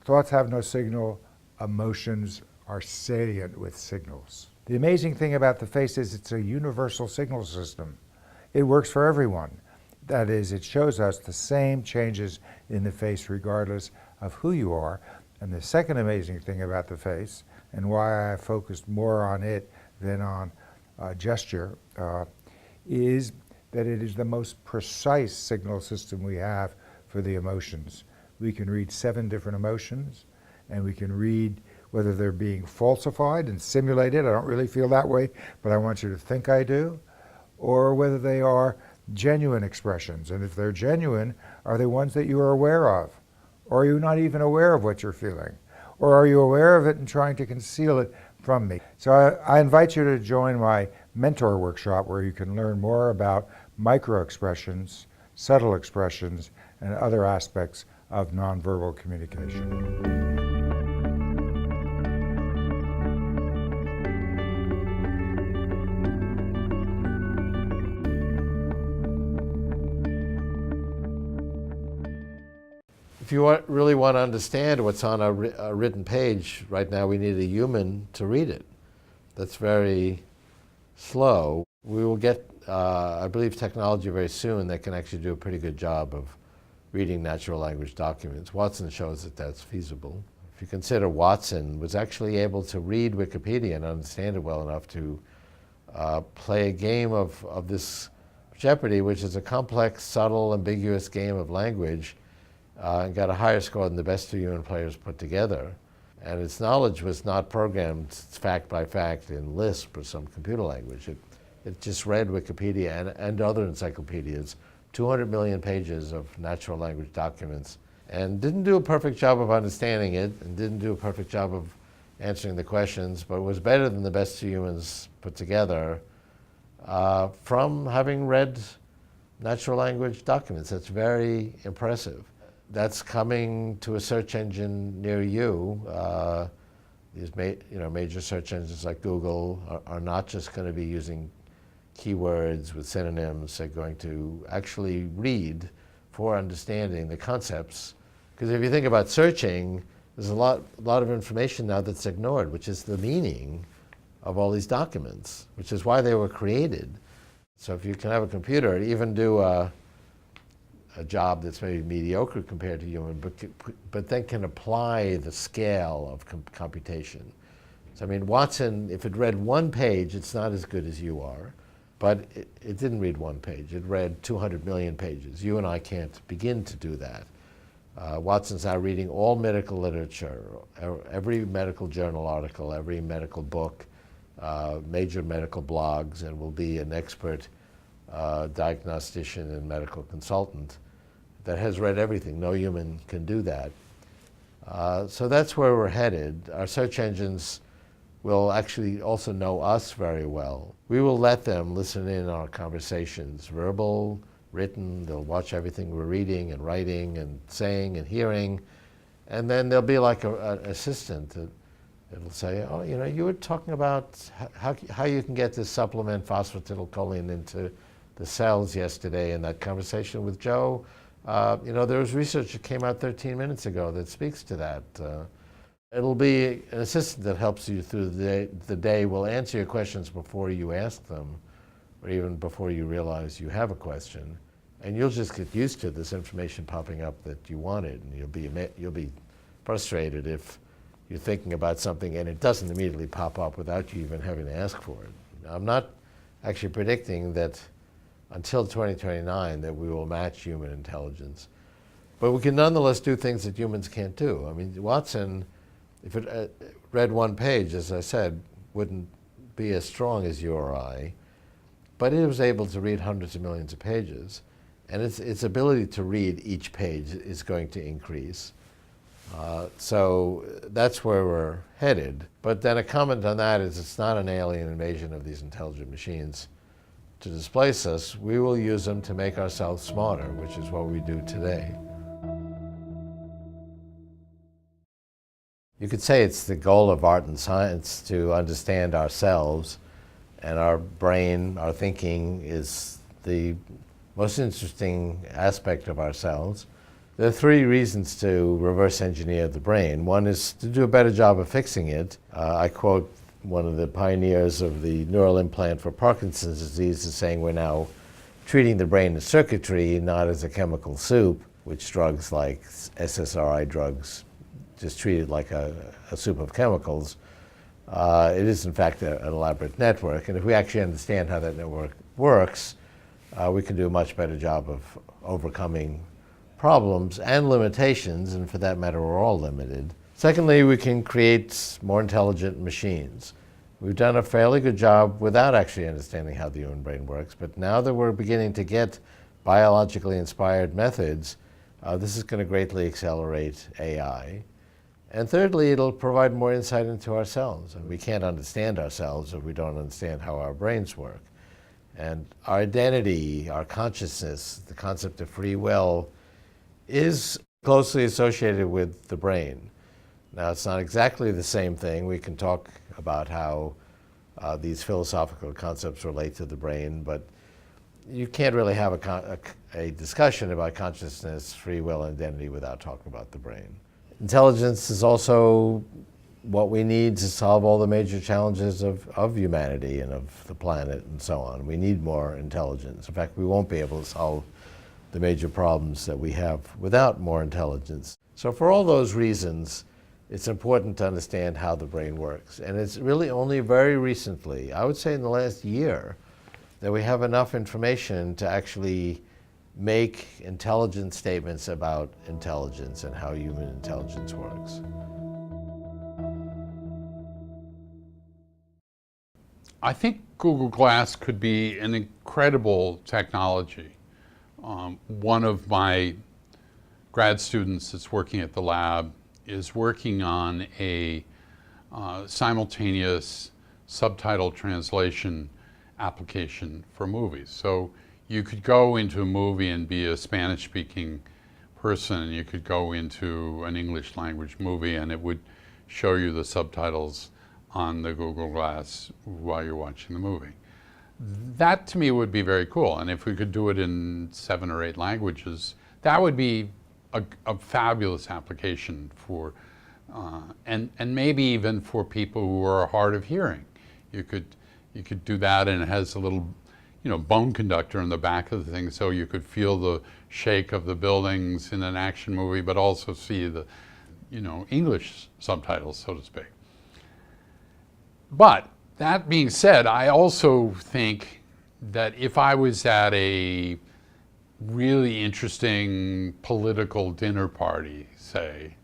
Thoughts have no signal, emotions are salient with signals. The amazing thing about the face is it's a universal signal system. It works for everyone. That is, it shows us the same changes in the face regardless of who you are. And the second amazing thing about the face, and why I focused more on it than on gesture, is that it is the most precise signal system we have for the emotions. We can read 7 different emotions, and we can read whether they're being falsified and simulated. I don't really feel that way, but I want you to think I do. Or whether they are genuine expressions. And if they're genuine, are they ones that you are aware of? Or are you not even aware of what you're feeling? Or are you aware of it and trying to conceal it from me? So I invite you to join my mentor workshop, where you can learn more about micro expressions, subtle expressions, and other aspects of nonverbal communication. If you really want to understand what's on a written page, right now we need a human to read it. That's very slow. We will get, I believe, technology very soon that can actually do a pretty good job of reading natural language documents. Watson shows that that's feasible. If you consider Watson was actually able to read Wikipedia and understand it well enough to play a game of this Jeopardy, which is a complex, subtle, ambiguous game of language, and got a higher score than the best 2 human players put together. And its knowledge was not programmed fact by fact in Lisp or some computer language. It just read Wikipedia and other encyclopedias, 200 million pages of natural language documents, and didn't do a perfect job of understanding it, and didn't do a perfect job of answering the questions, but was better than the best 2 humans put together from having read natural language documents. That's very impressive. That's coming to a search engine near you. These major search engines like Google are not just going to be using keywords with synonyms. They're going to actually read for understanding the concepts. Because if you think about searching, there's a lot of information now that's ignored, which is the meaning of all these documents, which is why they were created. So if you can have a computer even do a job that's maybe mediocre compared to human, but then can apply the scale of computation. So I mean, Watson, if it read 1 page, it's not as good as you are, but it didn't read 1 page. It read 200 million pages. You and I can't begin to do that. Watson's now reading all medical literature, every medical journal article, every medical book, major medical blogs, and will be an expert diagnostician and medical consultant that has read everything. No human can do that. So that's where we're headed. Our search engines will actually also know us very well. We will let them listen in on our conversations, verbal, written. They'll watch everything we're reading and writing and saying and hearing. And then they'll be like an assistant. It'll say, oh, you were talking about how you can get this supplement phosphatidylcholine into the cells yesterday in that conversation with Joe. There was research that came out 13 minutes ago that speaks to that. It'll be an assistant that helps you through the day, will answer your questions before you ask them, or even before you realize you have a question. And you'll just get used to this information popping up that you wanted, and you'll be frustrated if you're thinking about something and it doesn't immediately pop up without you even having to ask for it. I'm not actually predicting that until 2029 that we will match human intelligence. But we can nonetheless do things that humans can't do. I mean, Watson, if it read 1 page, as I said, wouldn't be as strong as you or I, but it was able to read hundreds of millions of pages, and its ability to read each page is going to increase. So that's where we're headed. But then a comment on that is it's not an alien invasion of these intelligent machines to displace us. We will use them to make ourselves smarter, which is what we do today. You could say it's the goal of art and science to understand ourselves, and our brain, our thinking is the most interesting aspect of ourselves. There are three reasons to reverse engineer the brain. One is to do a better job of fixing it. I quote one of the pioneers of the neural implant for Parkinson's disease as saying we're now treating the brain as circuitry, not as a chemical soup, which drugs like SSRI drugs just treat it like a soup of chemicals. It is in fact an elaborate network, and if we actually understand how that network works, we can do a much better job of overcoming problems and limitations, and for that matter, we're all limited. Secondly, we can create more intelligent machines. We've done a fairly good job without actually understanding how the human brain works, but now that we're beginning to get biologically inspired methods, this is going to greatly accelerate AI. And thirdly, it'll provide more insight into ourselves. And we can't understand ourselves if we don't understand how our brains work. And our identity, our consciousness, the concept of free will is closely associated with the brain. Now, it's not exactly the same thing. We can talk about how these philosophical concepts relate to the brain, but you can't really have a discussion about consciousness, free will, and identity without talking about the brain. Intelligence is also what we need to solve all the major challenges of humanity and of the planet and so on. We need more intelligence. In fact, we won't be able to solve the major problems that we have without more intelligence. So for all those reasons, it's important to understand how the brain works. And it's really only very recently, I would say in the last year, that we have enough information to actually make intelligent statements about intelligence and how human intelligence works. I think Google Glass could be an incredible technology. One of my grad students that's working at the lab is working on a simultaneous subtitle translation application for movies. So you could go into a movie and be a Spanish-speaking person, and you could go into an English language movie and it would show you the subtitles on the Google Glass while you're watching the movie. That to me would be very cool, and if we could do it in 7 or 8 languages, that would be a fabulous application for, and maybe even for people who are hard of hearing. You could do that, and it has a little, bone conductor in the back of the thing, so you could feel the shake of the buildings in an action movie, but also see the, English subtitles, so to speak. But that being said, I also think that if I was at a really interesting political dinner party, say,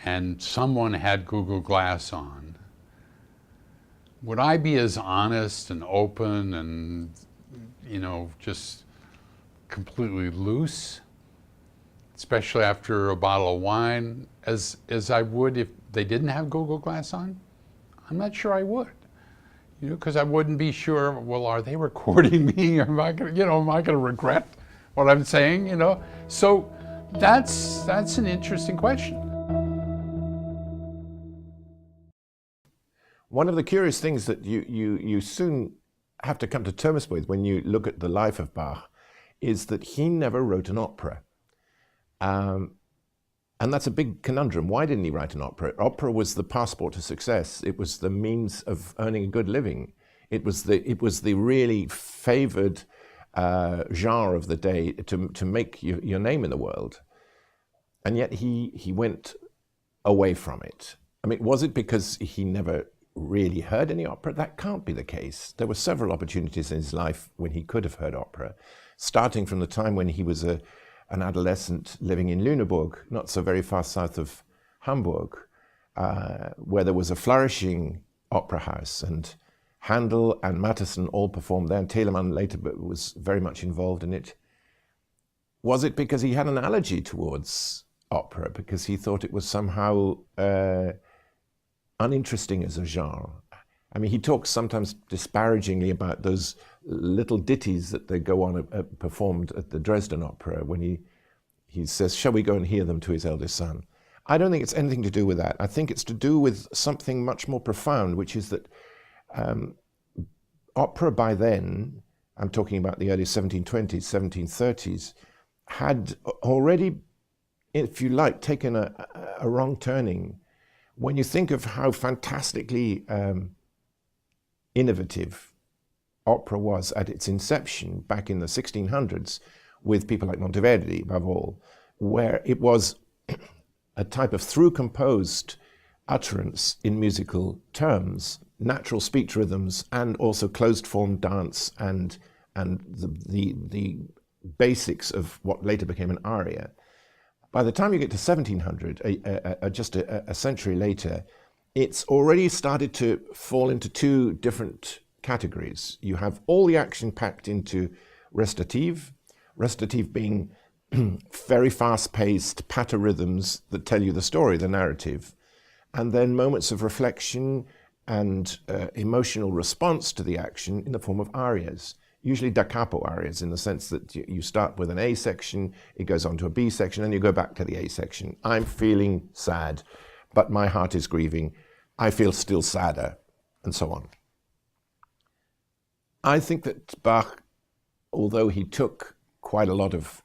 and someone had Google Glass on, would I be as honest and open and, just completely loose, especially after a bottle of wine, as I would if they didn't have Google Glass on? I'm not sure I would, because I wouldn't be sure, well, are they recording me, or am I going to regret what I'm saying, So that's an interesting question. One of the curious things that you soon have to come to terms with when you look at the life of Bach is that he never wrote an opera. And that's a big conundrum. Why didn't he write an opera? Opera was the passport to success. It was the means of earning a good living. It was the really favored genre of the day to make your name in the world. And yet he went away from it. I mean, was it because he never really heard any opera? That can't be the case. There were several opportunities in his life when he could have heard opera, starting from the time when he was an adolescent living in Lüneburg, not so very far south of Hamburg, where there was a flourishing opera house, and Handel and Mattheson all performed there, and Telemann later was very much involved in it. Was it because he had an allergy towards opera, because he thought it was somehow uninteresting as a genre? I mean, he talks sometimes disparagingly about those little ditties that they go on performed at the Dresden Opera, when he says, shall we go and hear them, to his eldest son. I don't think it's anything to do with that. I think it's to do with something much more profound, which is that opera by then, I'm talking about the early 1720s, 1730s, had already if you like, taken a wrong turning. When you think of how fantastically innovative opera was at its inception back in the 1600s, with people like Monteverdi above all, where it was a type of through-composed utterance in musical terms, natural speech rhythms, and also closed-form dance and the basics of what later became an aria. By the time you get to 1700, just a century later, it's already started to fall into two different categories. You have all the action packed into recitative being very fast-paced patter rhythms that tell you the story, the narrative, and then moments of reflection and emotional response to the action in the form of arias. Usually da capo arias, in the sense that you start with an A section, it goes on to a B section, and you go back to the A section. I'm feeling sad, but my heart is grieving. I feel still sadder, and so on. I think that Bach, although he took quite a lot of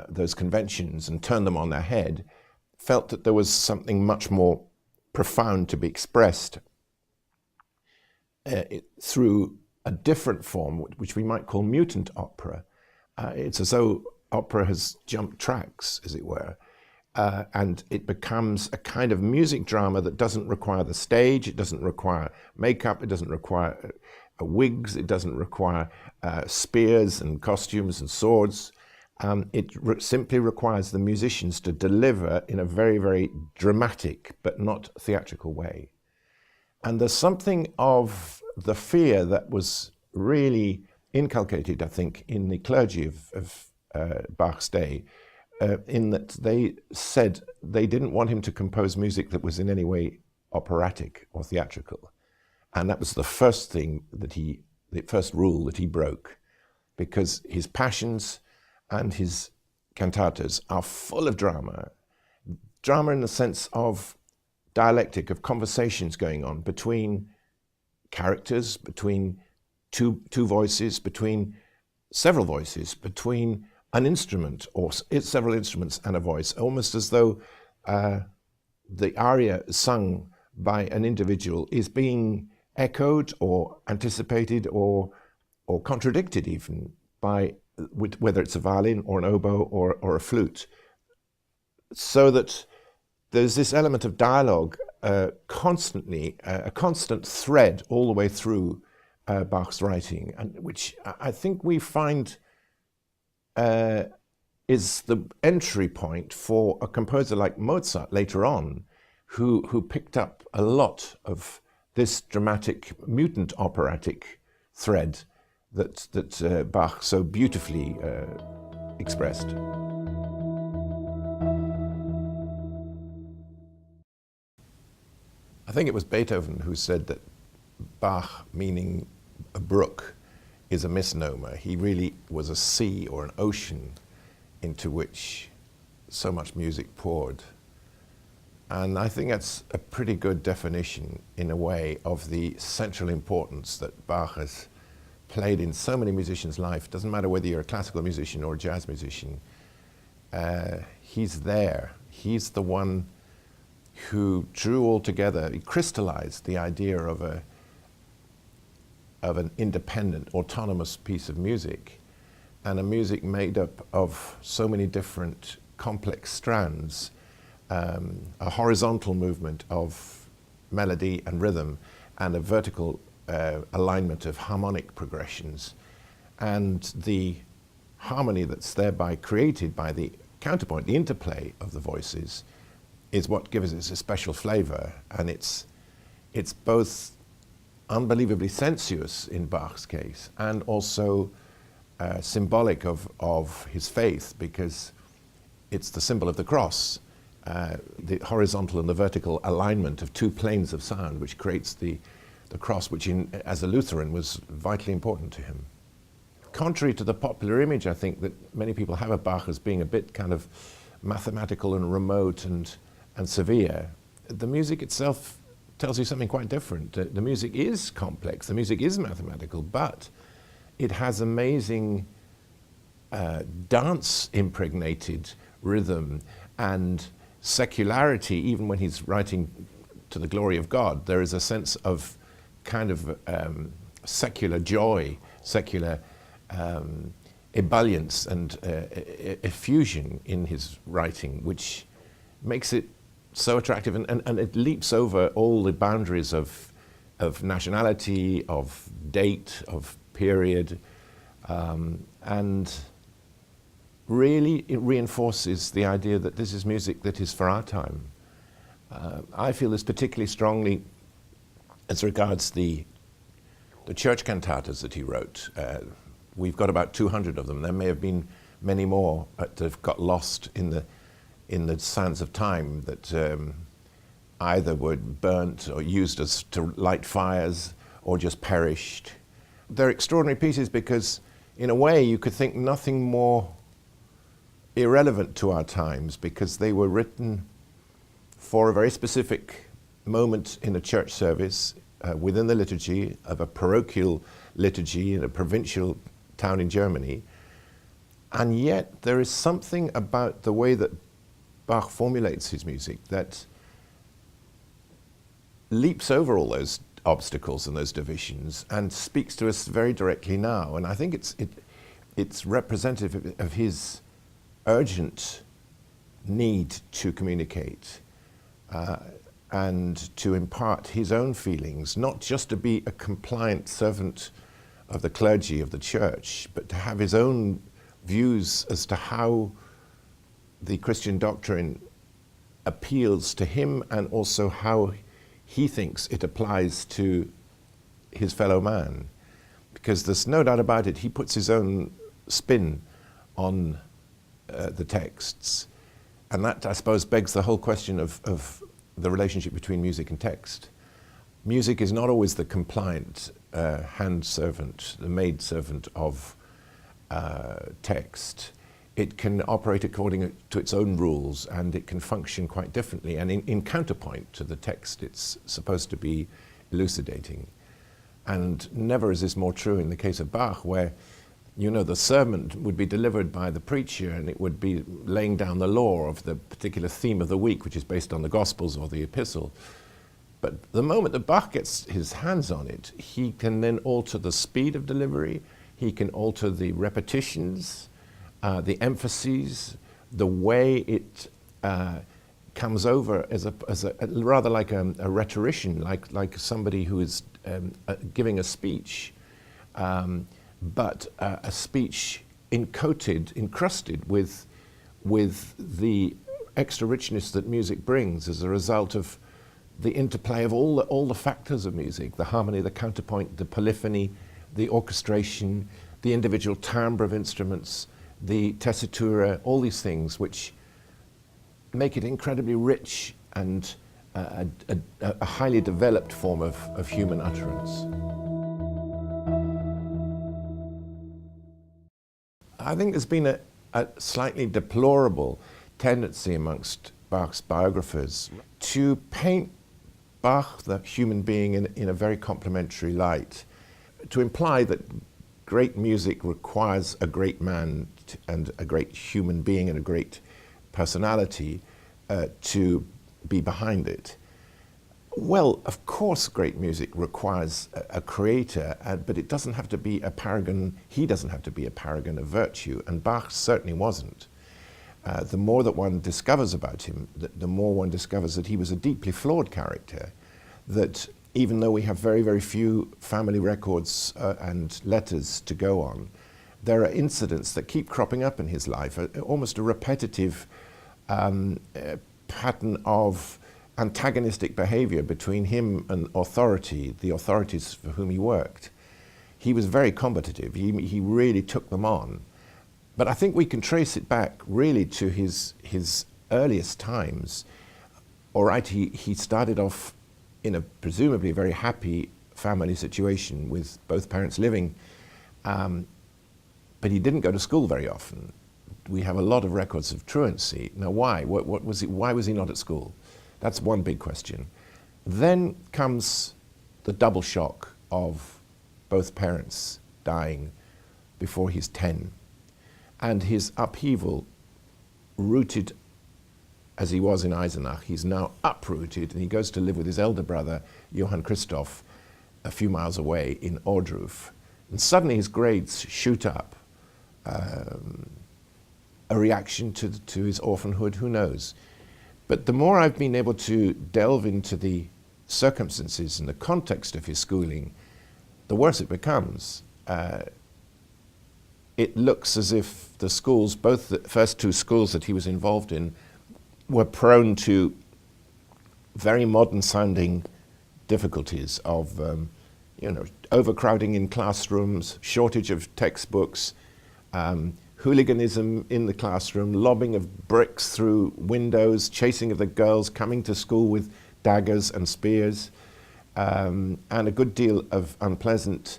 those conventions and turned them on their head, felt that there was something much more profound to be expressed through a different form, which we might call mutant opera. It's as though opera has jumped tracks, as it were, and it becomes a kind of music drama that doesn't require the stage, it doesn't require makeup, it doesn't require wigs, it doesn't require spears and costumes and swords. It simply requires the musicians to deliver in a very, very dramatic but not theatrical way. And there's something of the fear that was really inculcated, I think, in the clergy of Bach's day, in that they said they didn't want him to compose music that was in any way operatic or theatrical. And that was the first thing that the first rule that he broke, because his passions and his cantatas are full of drama. Drama in the sense of dialectic, of conversations going on between characters, between two voices, between several voices, between an instrument or several instruments and a voice, almost as though the aria sung by an individual is being echoed or anticipated or contradicted even by whether it's a violin or an oboe or a flute. So that there's this element of dialogue constantly, a constant thread all the way through Bach's writing, and which I think we find is the entry point for a composer like Mozart later on, who picked up a lot of this dramatic, mutant operatic thread that Bach so beautifully expressed. I think it was Beethoven who said that Bach, meaning a brook, is a misnomer. He really was a sea or an ocean into which so much music poured. And I think that's a pretty good definition, in a way, of the central importance that Bach has played in so many musicians' life. Doesn't matter whether you're a classical musician or a jazz musician. He's there. He's the one who drew all together, he crystallized the idea of an independent, autonomous piece of music, and a music made up of so many different complex strands, a horizontal movement of melody and rhythm, and a vertical alignment of harmonic progressions, and the harmony that's thereby created by the counterpoint, the interplay of the voices, is what gives it a special flavor. And it's both unbelievably sensuous in Bach's case, and also symbolic of his faith, because it's the symbol of the cross, the horizontal and the vertical alignment of two planes of sound, which creates the cross, which as a Lutheran was vitally important to him. Contrary to the popular image, I think, that many people have of Bach as being a bit kind of mathematical and remote and severe, the music itself tells you something quite different. The music is complex, the music is mathematical, but it has amazing dance-impregnated rhythm and secularity, even when he's writing to the glory of God, there is a sense of kind of secular joy, secular ebullience and effusion in his writing, which makes it so attractive, and it leaps over all the boundaries of nationality, of date, of period, and really it reinforces the idea that this is music that is for our time. I feel this particularly strongly as regards the church cantatas that he wrote. We've got about 200 of them. There may have been many more that have got lost in the sands of time, that either were burnt or used as to light fires or just perished. They're extraordinary pieces because, in a way, you could think nothing more irrelevant to our times, because they were written for a very specific moment in a church service within the liturgy of a parochial liturgy in a provincial town in Germany. And yet there is something about the way that Bach formulates his music that leaps over all those obstacles and those divisions and speaks to us very directly now. And I think it's representative of his urgent need to communicate and to impart his own feelings, not just to be a compliant servant of the clergy of the church, but to have his own views as to how the Christian doctrine appeals to him, and also how he thinks it applies to his fellow man. Because there's no doubt about it, he puts his own spin on the texts. And that, I suppose, begs the whole question of the relationship between music and text. Music is not always the compliant hand servant, the maid servant of text. It can operate according to its own rules, and it can function quite differently and in counterpoint to the text it's supposed to be elucidating. And never is this more true in the case of Bach, where, you know, the sermon would be delivered by the preacher, and it would be laying down the law of the particular theme of the week, which is based on the Gospels or the Epistle. But the moment that Bach gets his hands on it, he can then alter the speed of delivery, he can alter the repetitions, the emphases, the way it comes over as a rather like a rhetorician, like somebody who is giving a speech, but a speech encrusted with the extra richness that music brings as a result of the interplay of all the factors of music: the harmony, the counterpoint, the polyphony, the orchestration, the individual timbre of instruments, the tessitura, all these things which make it incredibly rich and a highly developed form of human utterance. I think there's been a slightly deplorable tendency amongst Bach's biographers to paint Bach, the human being, in a very complimentary light, to imply that great music requires a great man and a great human being and a great personality to be behind it. Well, of course great music requires a creator, but it doesn't have to be a paragon, he doesn't have to be a paragon of virtue, and Bach certainly wasn't. The more that one discovers about him, the more one discovers that he was a deeply flawed character, that even though we have very, very few family records and letters to go on, there are incidents that keep cropping up in his life, almost a repetitive pattern of antagonistic behavior between him and authority, the authorities for whom he worked. He was very combative. He really took them on. But I think we can trace it back really to his earliest times. All right, he started off in a presumably very happy family situation with both parents living, but he didn't go to school very often. We have a lot of records of truancy. Now why? Why was he not at school? That's one big question. Then comes the double shock of both parents dying before he's 10, and his upheaval rooted as he was in Eisenach. He's now uprooted, and he goes to live with his elder brother, Johann Christoph, a few miles away in Ohrdruf. And suddenly his grades shoot up. A reaction to his orphanhood, who knows? But the more I've been able to delve into the circumstances and the context of his schooling, the worse it becomes. It looks as if the schools, both the first two schools that he was involved in, were prone to very modern sounding difficulties of overcrowding in classrooms, shortage of textbooks, hooliganism in the classroom, lobbing of bricks through windows, chasing of the girls, coming to school with daggers and spears, and a good deal of unpleasant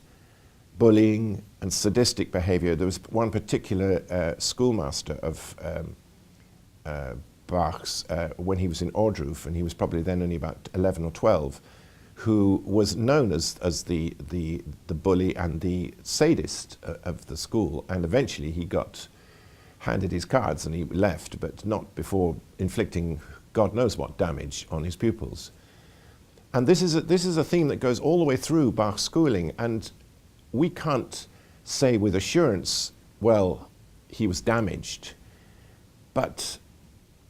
bullying and sadistic behavior. There was one particular schoolmaster of Bach's when he was in Ohrdruf, and he was probably then only about 11 or 12, who was known as the bully and the sadist of the school, and eventually he got handed his cards and he left, but not before inflicting God knows what damage on his pupils. And this is a theme that goes all the way through Bach's schooling, and we can't say with assurance, well, he was damaged, but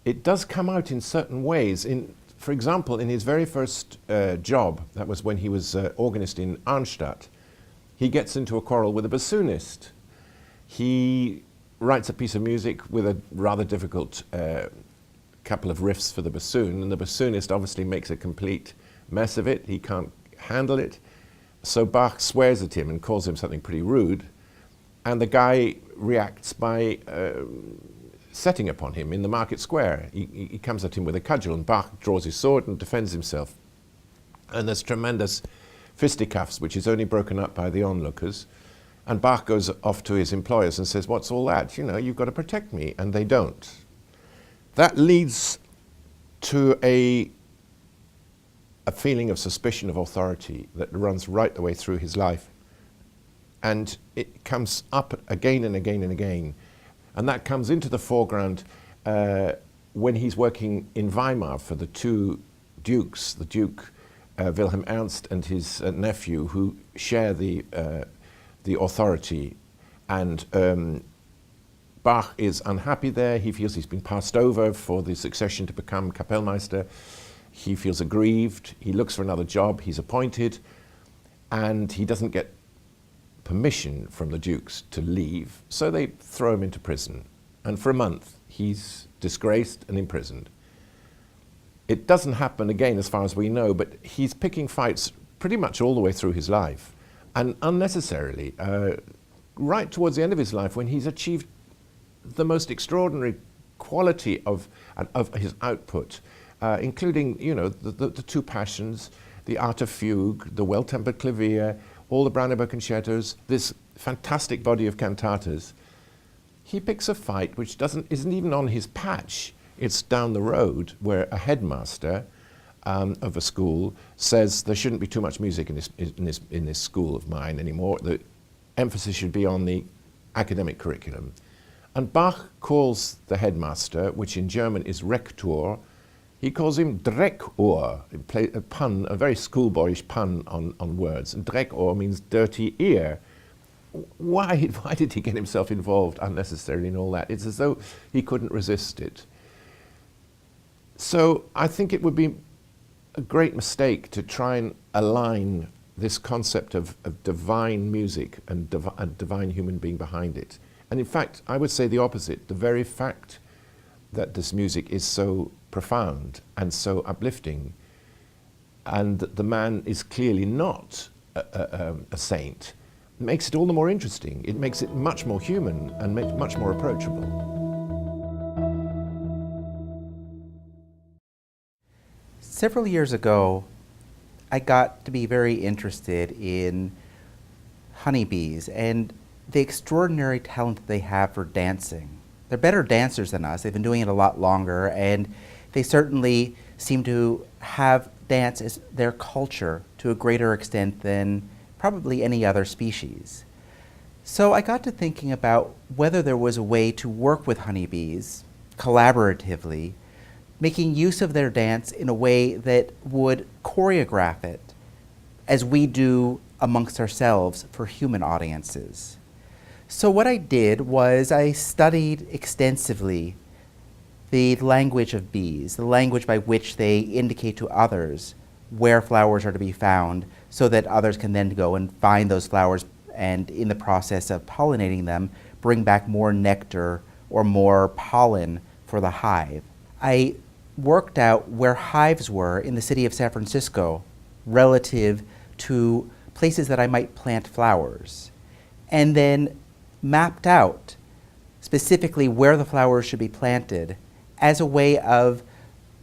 it does come out in certain ways. For example, in his very first job, that was when he was organist in Arnstadt, he gets into a quarrel with a bassoonist. He writes a piece of music with a rather difficult couple of riffs for the bassoon, and the bassoonist obviously makes a complete mess of it. He can't handle it. So Bach swears at him and calls him something pretty rude, and the guy reacts by setting upon him in the market square. He comes at him with a cudgel, and Bach draws his sword and defends himself. And there's tremendous fisticuffs, which is only broken up by the onlookers. And Bach goes off to his employers and says, "What's all that? You've got to protect me." And they don't. That leads to a feeling of suspicion of authority that runs right the way through his life. And it comes up again and again and again. And that comes into the foreground when he's working in Weimar for the two dukes, the Duke Wilhelm Ernst and his nephew, who share the authority. And Bach is unhappy there. He feels he's been passed over for the succession to become Kapellmeister. He feels aggrieved. He looks for another job. He's appointed, and he doesn't get permission from the dukes to leave, so they throw him into prison. And for a month, he's disgraced and imprisoned. It doesn't happen again as far as we know, but he's picking fights pretty much all the way through his life, and unnecessarily, right towards the end of his life, when he's achieved the most extraordinary quality of his output, including, the two passions, the Arte Fugue, the Well-Tempered Clavier, all the Brandenburg concertos, this fantastic body of cantatas. He picks a fight which isn't even on his patch. It's down the road, where a headmaster of a school says there shouldn't be too much music in this school of mine anymore. The emphasis should be on the academic curriculum. And Bach calls the headmaster, which in German is Rektor, he calls him Dreckohr, a pun, a very schoolboyish pun on words. And Dreckohr means dirty ear. Why did he get himself involved unnecessarily in all that? It's as though he couldn't resist it. So I think it would be a great mistake to try and align this concept of divine music and a divine human being behind it. And in fact, I would say the opposite. The very fact that this music is so profound and so uplifting, and that the man is clearly not a saint, makes it all the more interesting. It makes it much more human and much more approachable. Several years ago, I got to be very interested in honeybees and the extraordinary talent that they have for dancing. They're better dancers than us. They've been doing it a lot longer, and they certainly seem to have dance as their culture to a greater extent than probably any other species. So I got to thinking about whether there was a way to work with honeybees collaboratively making use of their dance in a way that would choreograph it as we do amongst ourselves for human audiences. So what I did was I studied extensively the language of bees, the language by which they indicate to others where flowers are to be found so that others can then go and find those flowers and in the process of pollinating them, bring back more nectar or more pollen for the hive. I worked out where hives were in the city of San Francisco relative to places that I might plant flowers, and then mapped out specifically where the flowers should be planted as a way of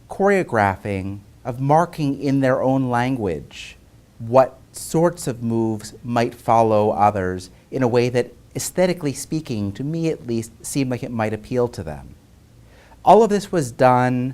choreographing, of marking in their own language what sorts of moves might follow others in a way that, aesthetically speaking, to me at least, seemed like it might appeal to them. All of this was done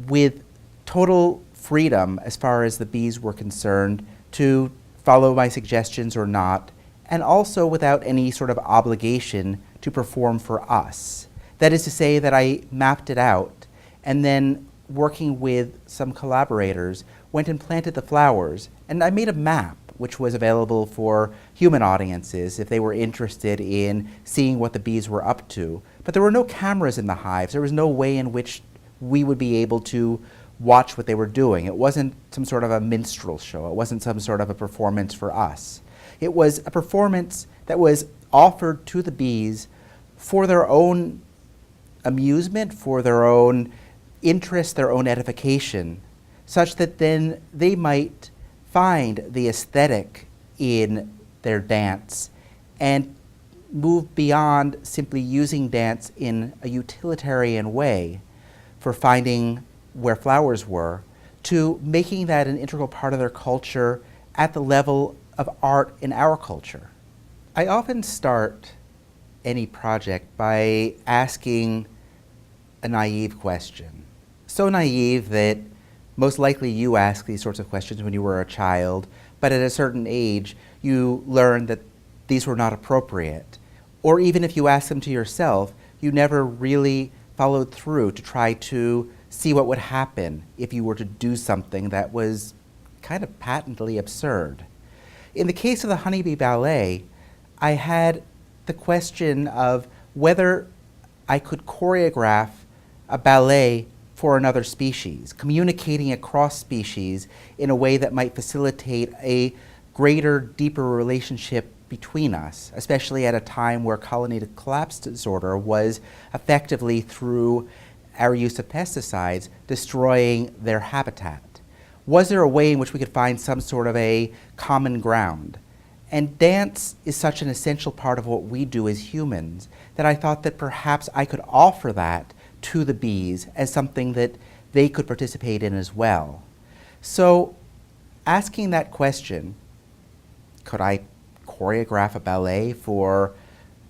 with total freedom as far as the bees were concerned to follow my suggestions or not, and also without any sort of obligation to perform for us. That is to say that I mapped it out and then, working with some collaborators, went and planted the flowers, and I made a map which was available for human audiences if they were interested in seeing what the bees were up to. But there were no cameras in the hives. There was no way in which we would be able to watch what they were doing. It wasn't some sort of a minstrel show. It wasn't some sort of a performance for us. It was a performance that was offered to the bees for their own amusement, for their own interest, their own edification, such that then they might find the aesthetic in their dance and move beyond simply using dance in a utilitarian way for finding where flowers were, to making that an integral part of their culture at the level of art in our culture. I often start any project by asking a naive question. So naive that most likely you ask these sorts of questions when you were a child, but at a certain age you learn that these were not appropriate. Or even if you ask them to yourself, you never really followed through to try to see what would happen if you were to do something that was kind of patently absurd. In the case of the Honeybee Ballet, I had the question of whether I could choreograph a ballet for another species, communicating across species in a way that might facilitate a greater, deeper relationship between us, especially at a time where colony collapse disorder was effectively, through our use of pesticides, destroying their habitat. Was there a way in which we could find some sort of a common ground? And dance is such an essential part of what we do as humans that I thought that perhaps I could offer that to the bees as something that they could participate in as well. So, asking that question, could I choreograph a ballet for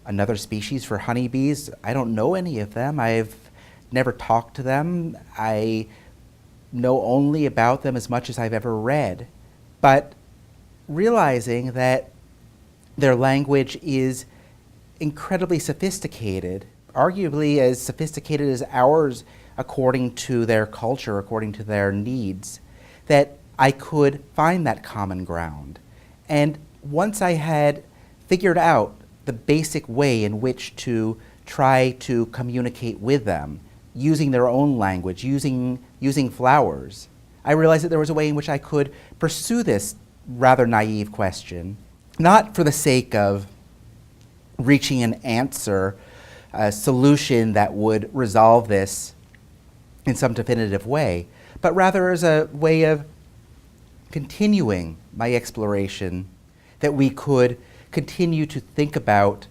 another species, for honeybees? I don't know any of them. I've never talked to them. I know only about them as much as I've ever read. But realizing that their language is incredibly sophisticated, arguably as sophisticated as ours according to their culture, according to their needs, that I could find that common ground. And once I had figured out the basic way in which to try to communicate with them, using their own language, using flowers, I realized that there was a way in which I could pursue this rather naive question, not for the sake of reaching an answer, a solution that would resolve this in some definitive way, but rather as a way of continuing my exploration, that we could continue to think about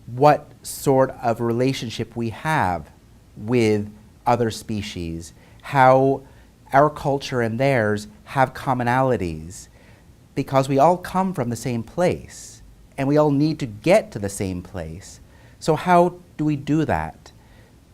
what sort of relationship we have with other species, how our culture and theirs have commonalities, because we all come from the same place and we all need to get to the same place. So how do we do that?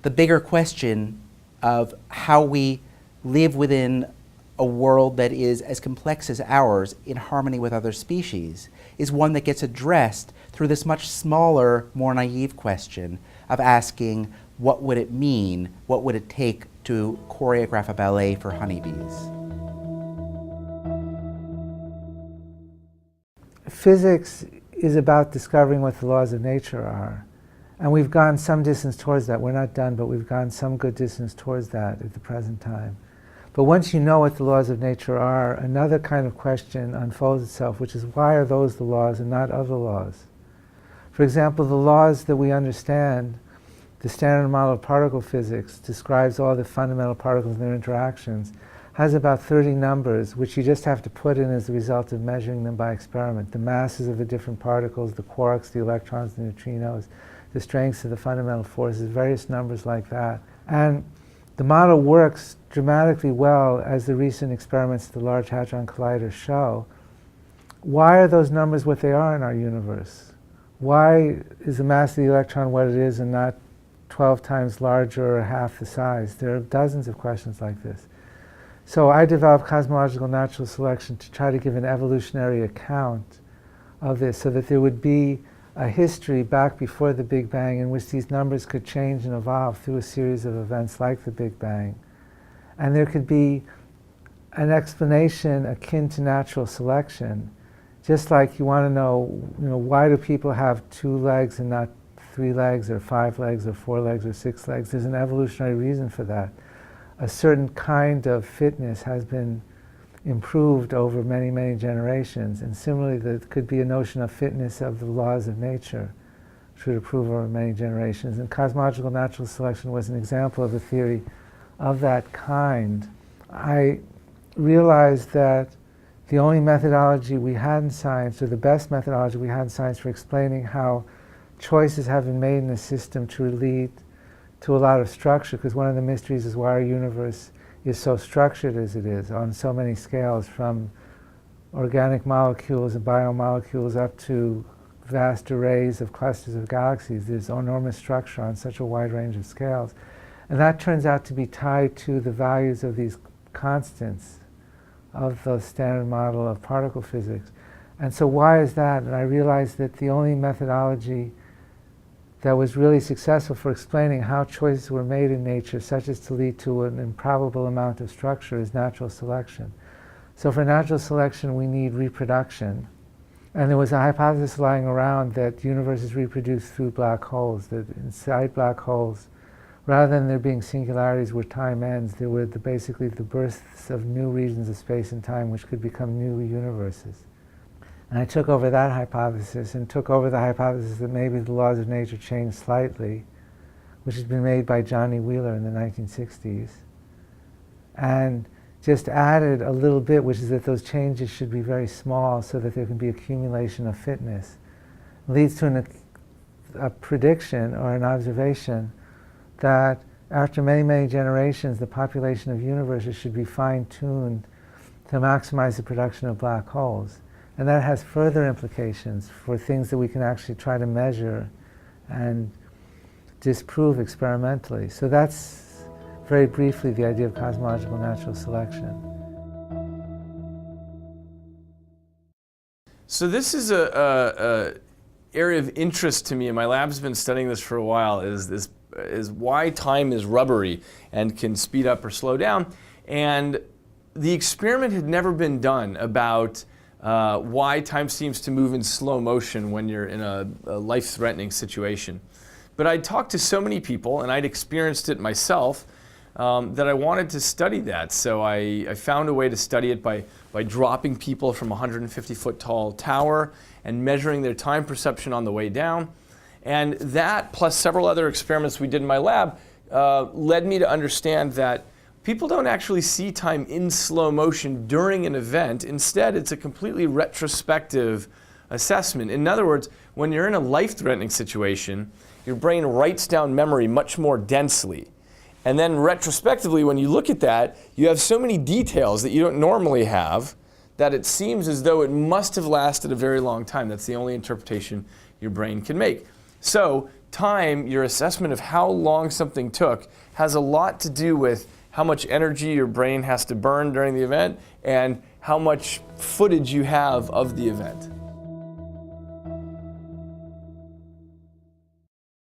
The bigger question of how we live within a world that is as complex as ours in harmony with other species is one that gets addressed through this much smaller, more naive question of asking, what would it mean, what would it take to choreograph a ballet for honeybees. Physics is about discovering what the laws of nature are. And we've gone some distance towards that. We're not done, but we've gone some good distance towards that at the present time. But once you know what the laws of nature are, another kind of question unfolds itself, which is why are those the laws and not other laws? For example, the laws that we understand, the Standard Model of Particle Physics describes all the fundamental particles and their interactions, has about 30 numbers, which you just have to put in as a result of measuring them by experiment. The masses of the different particles, the quarks, the electrons, the neutrinos, the strengths of the fundamental forces, various numbers like that. And the model works dramatically well, as the recent experiments at the Large Hadron Collider show. Why are those numbers what they are in our universe? Why is the mass of the electron what it is and not 12 times larger or half the size? There are dozens of questions like this. So I developed cosmological natural selection to try to give an evolutionary account of this, so that there would be a history back before the Big Bang in which these numbers could change and evolve through a series of events like the Big Bang. And there could be an explanation akin to natural selection. Just like you want to know, why do people have 2 legs and not 3 legs or 5 legs or 4 legs or 6 legs? There's an evolutionary reason for that. A certain kind of fitness has been improved over many, many generations. And similarly, there could be a notion of fitness of the laws of nature, which would improve over many generations. And cosmological natural selection was an example of a theory of that kind. I realized that the only methodology we had in science, or the best methodology we had in science for explaining how choices have been made in the system to lead to a lot of structure, because one of the mysteries is why our universe is so structured as it is on so many scales, from organic molecules and biomolecules up to vast arrays of clusters of galaxies. There's enormous structure on such a wide range of scales. And that turns out to be tied to the values of these constants of the Standard Model of Particle Physics. And so why is that? And I realized that the only methodology that was really successful for explaining how choices were made in nature, such as to lead to an improbable amount of structure, is natural selection. So for natural selection, we need reproduction. And there was a hypothesis lying around that universes reproduce through black holes, that inside black holes, rather than there being singularities where time ends, there were basically the births of new regions of space and time which could become new universes. And I took over that hypothesis and took over the hypothesis that maybe the laws of nature change slightly, which has been made by Johnny Wheeler in the 1960s, and just added a little bit, which is that those changes should be very small so that there can be accumulation of fitness. It leads to a prediction or an observation that after many, many generations, the population of universes should be fine-tuned to maximize the production of black holes. And that has further implications for things that we can actually try to measure and disprove experimentally. So that's, very briefly, the idea of cosmological natural selection. So this is a area of interest to me, and my lab's been studying this for a while, is why time is rubbery and can speed up or slow down. And the experiment had never been done about why time seems to move in slow motion when you're in a life-threatening situation. But I'd talked to so many people, and I'd experienced it myself, that I wanted to study that. So I found a way to study it by dropping people from a 150-foot tall tower and measuring their time perception on the way down. And that, plus several other experiments we did in my lab, led me to understand that people don't actually see time in slow motion during an event. Instead, it's a completely retrospective assessment. In other words, when you're in a life-threatening situation, your brain writes down memory much more densely. And then retrospectively, when you look at that, you have so many details that you don't normally have that it seems as though it must have lasted a very long time. That's the only interpretation your brain can make. So time, your assessment of how long something took, has a lot to do with how much energy your brain has to burn during the event and how much footage you have of the event.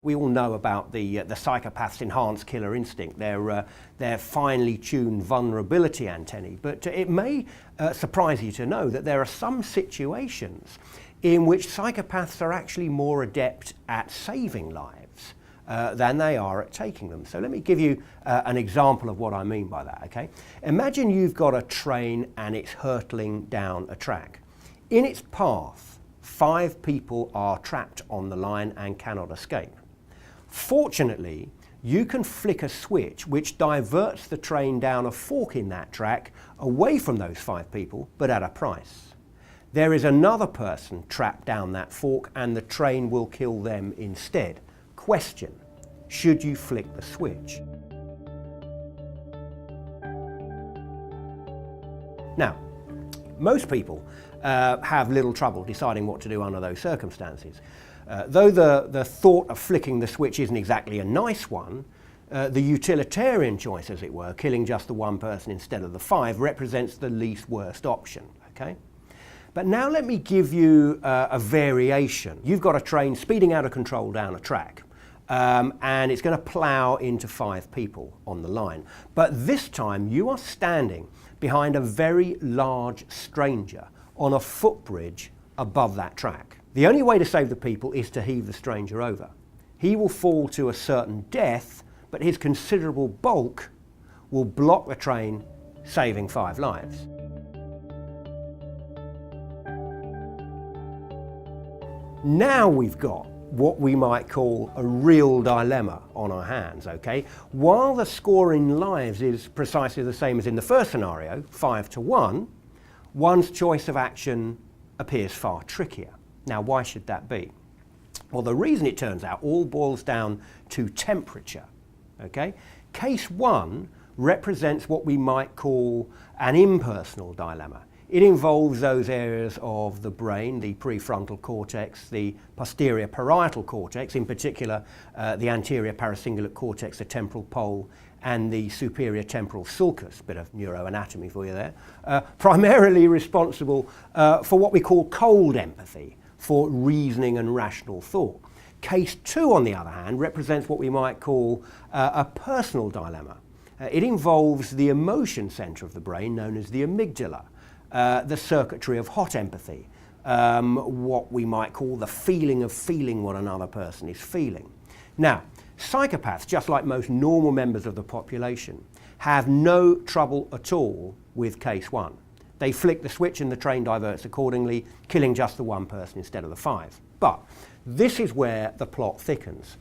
We all know about the psychopath's enhanced killer instinct, their finely tuned vulnerability antennae. But it may surprise you to know that there are some situations in which psychopaths are actually more adept at saving lives than they are at taking them. So let me give you an example of what I mean by that, okay? Imagine you've got a train and it's hurtling down a track. In its path, 5 people are trapped on the line and cannot escape. Fortunately, you can flick a switch which diverts the train down a fork in that track away from those 5 people, but at a price. There is another person trapped down that fork and the train will kill them instead. Question: should you flick the switch? Now, most people have little trouble deciding what to do under those circumstances. Though the thought of flicking the switch isn't exactly a nice one, the utilitarian choice, as it were, killing just the one person instead of the 5, represents the least worst option, okay? But now let me give you a variation. You've got a train speeding out of control down a track, and it's going to plough into 5 people on the line. But this time you are standing behind a very large stranger on a footbridge above that track. The only way to save the people is to heave the stranger over. He will fall to a certain death, but his considerable bulk will block the train, saving 5 lives. Now we've got what we might call a real dilemma on our hands, okay? While the score in lives is precisely the same as in the first scenario, 5-1, one's choice of action appears far trickier. Now, why should that be? Well, the reason, it turns out, all boils down to temperature, okay? Case 1 represents what we might call an impersonal dilemma. It involves those areas of the brain, the prefrontal cortex, the posterior parietal cortex, in particular the anterior paracingulate cortex, the temporal pole, and the superior temporal sulcus, bit of neuroanatomy for you there, primarily responsible for what we call cold empathy, for reasoning and rational thought. Case 2, on the other hand, represents what we might call a personal dilemma. It involves the emotion center of the brain, known as the amygdala, the circuitry of hot empathy, what we might call the feeling of feeling what another person is feeling. Now, psychopaths, just like most normal members of the population, have no trouble at all with case 1. They flick the switch and the train diverts accordingly, killing just the one person instead of the 5. But this is where the plot thickens.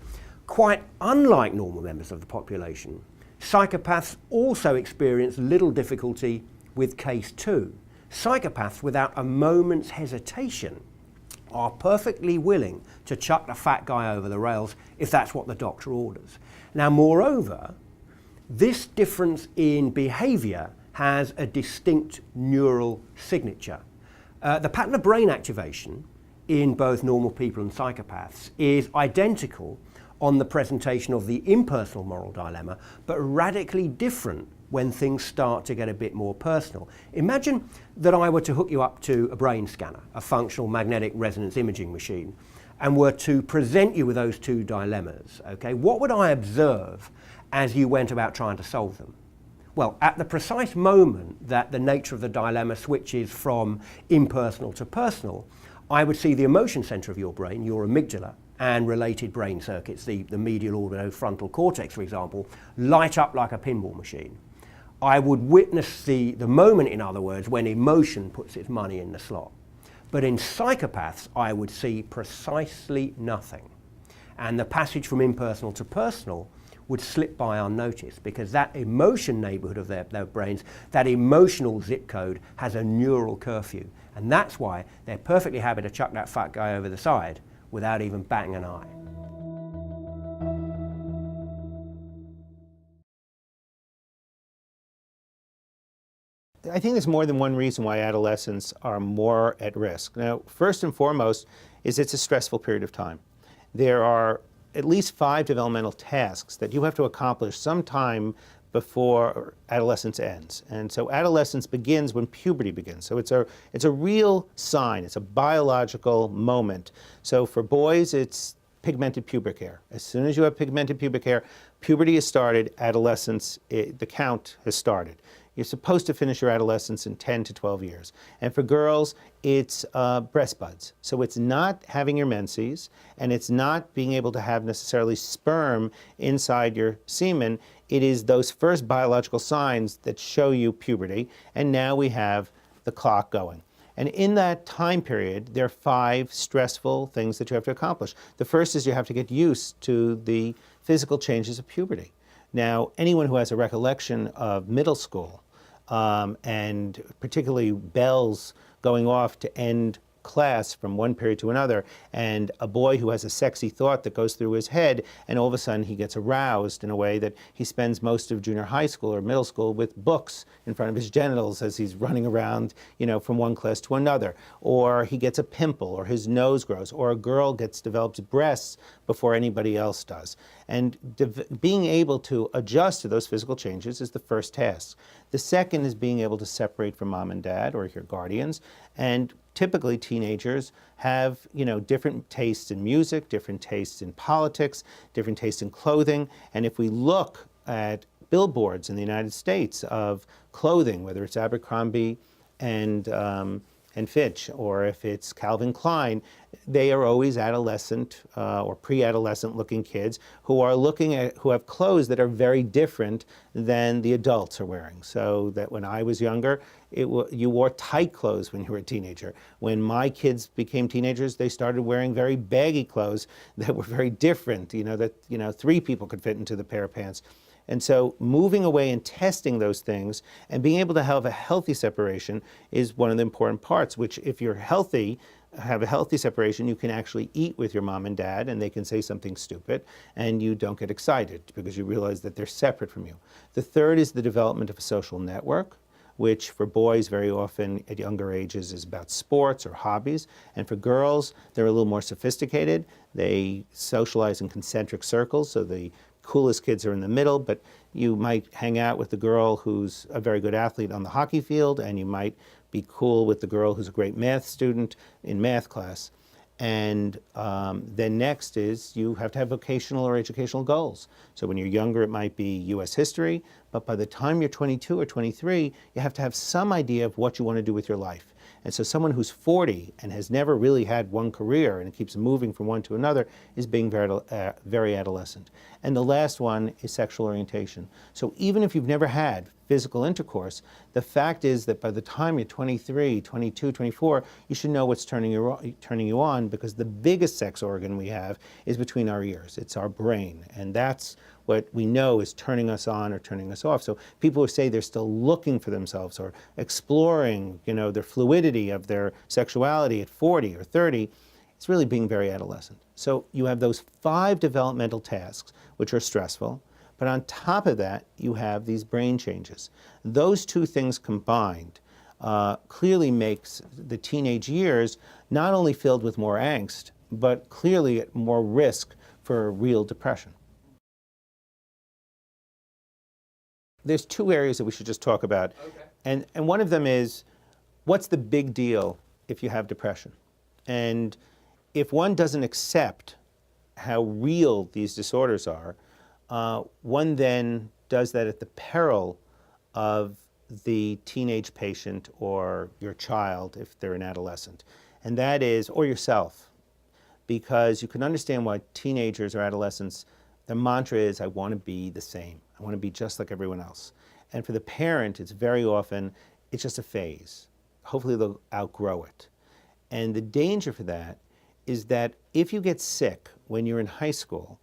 Quite unlike normal members of the population, psychopaths also experience little difficulty with case 2. Psychopaths, without a moment's hesitation, are perfectly willing to chuck the fat guy over the rails if that's what the doctor orders. Now, moreover, this difference in behavior has a distinct neural signature. The pattern of brain activation in both normal people and psychopaths is identical on the presentation of the impersonal moral dilemma, but radically different when things start to get a bit more personal. Imagine that I were to hook you up to a brain scanner, a functional magnetic resonance imaging machine, and were to present you with those 2 dilemmas, okay? What would I observe as you went about trying to solve them? Well, at the precise moment that the nature of the dilemma switches from impersonal to personal, I would see the emotion center of your brain, your amygdala, and related brain circuits, the medial orbitofrontal cortex, for example, light up like a pinball machine. I would witness the moment, in other words, when emotion puts its money in the slot. But in psychopaths, I would see precisely nothing. And the passage from impersonal to personal would slip by unnoticed, because that emotion neighborhood of their brains, that emotional zip code, has a neural curfew. And that's why they're perfectly happy to chuck that fat guy over the side without even batting an eye. I think there's more than one reason why adolescents are more at risk. Now, first and foremost is it's a stressful period of time. There are at least 5 developmental tasks that you have to accomplish sometime before adolescence ends. And so adolescence begins when puberty begins. So it's a real sign, it's a biological moment. So for boys, it's pigmented pubic hair. As soon as you have pigmented pubic hair, puberty has started, adolescence, the count has started. You're supposed to finish your adolescence in 10 to 12 years. And for girls, it's breast buds. So it's not having your menses, and it's not being able to have necessarily sperm inside your semen. It is those first biological signs that show you puberty, and now we have the clock going. And in that time period, there are 5 stressful things that you have to accomplish. The first is you have to get used to the physical changes of puberty. Now, anyone who has a recollection of middle school, and particularly bells going off to end class from one period to another, and a boy who has a sexy thought that goes through his head, and all of a sudden he gets aroused in a way that he spends most of junior high school or middle school with books in front of his genitals as he's running around, from one class to another. Or he gets a pimple, or his nose grows, or a girl develops breasts before anybody else does. And being able to adjust to those physical changes is the first task. The second is being able to separate from mom and dad or your guardians. And typically teenagers have, different tastes in music, different tastes in politics, different tastes in clothing. And if we look at billboards in the United States of clothing, whether it's Abercrombie and Fitch, or if it's Calvin Klein, they are always adolescent or pre-adolescent looking kids who have clothes that are very different than the adults are wearing. So that when I was younger, you wore tight clothes when you were a teenager. When my kids became teenagers, they started wearing very baggy clothes that were very different, that 3 people could fit into the pair of pants. And so moving away and testing those things and being able to have a healthy separation is one of the important parts, which if you're healthy, have a healthy separation, you can actually eat with your mom and dad and they can say something stupid and you don't get excited because you realize that they're separate from you. The third is the development of a social network, which for boys very often at younger ages is about sports or hobbies. And for girls, they're a little more sophisticated. They socialize in concentric circles, so the coolest kids are in the middle, but you might hang out with the girl who's a very good athlete on the hockey field, and you might be cool with the girl who's a great math student in math class. And then next is you have to have vocational or educational goals. So when you're younger, it might be U.S. history, but by the time you're 22 or 23, you have to have some idea of what you want to do with your life. And so someone who's 40 and has never really had one career and keeps moving from one to another is being very adolescent. And the last one is sexual orientation. So even if you've never had physical intercourse, the fact is that by the time you're 23, 22, 24, you should know what's turning you on, because the biggest sex organ we have is between our ears. It's our brain. And that's what we know is turning us on or turning us off. So people who say they're still looking for themselves or exploring, their fluidity of their sexuality at 40 or 30, it's really being very adolescent. So you have those 5 developmental tasks, which are stressful, but on top of that, you have these brain changes. Those 2 things combined clearly makes the teenage years not only filled with more angst, but clearly at more risk for real depression. There's 2 areas that we should just talk about. Okay. And one of them is, what's the big deal if you have depression? And if one doesn't accept how real these disorders are, one then does that at the peril of the teenage patient or your child if they're an adolescent. And that is, or yourself, because you can understand why teenagers or adolescents, the mantra is, I want to be the same. I want to be just like everyone else. And for the parent, it's very often, it's just a phase. Hopefully they'll outgrow it. And the danger for that is that if you get sick when you're in high school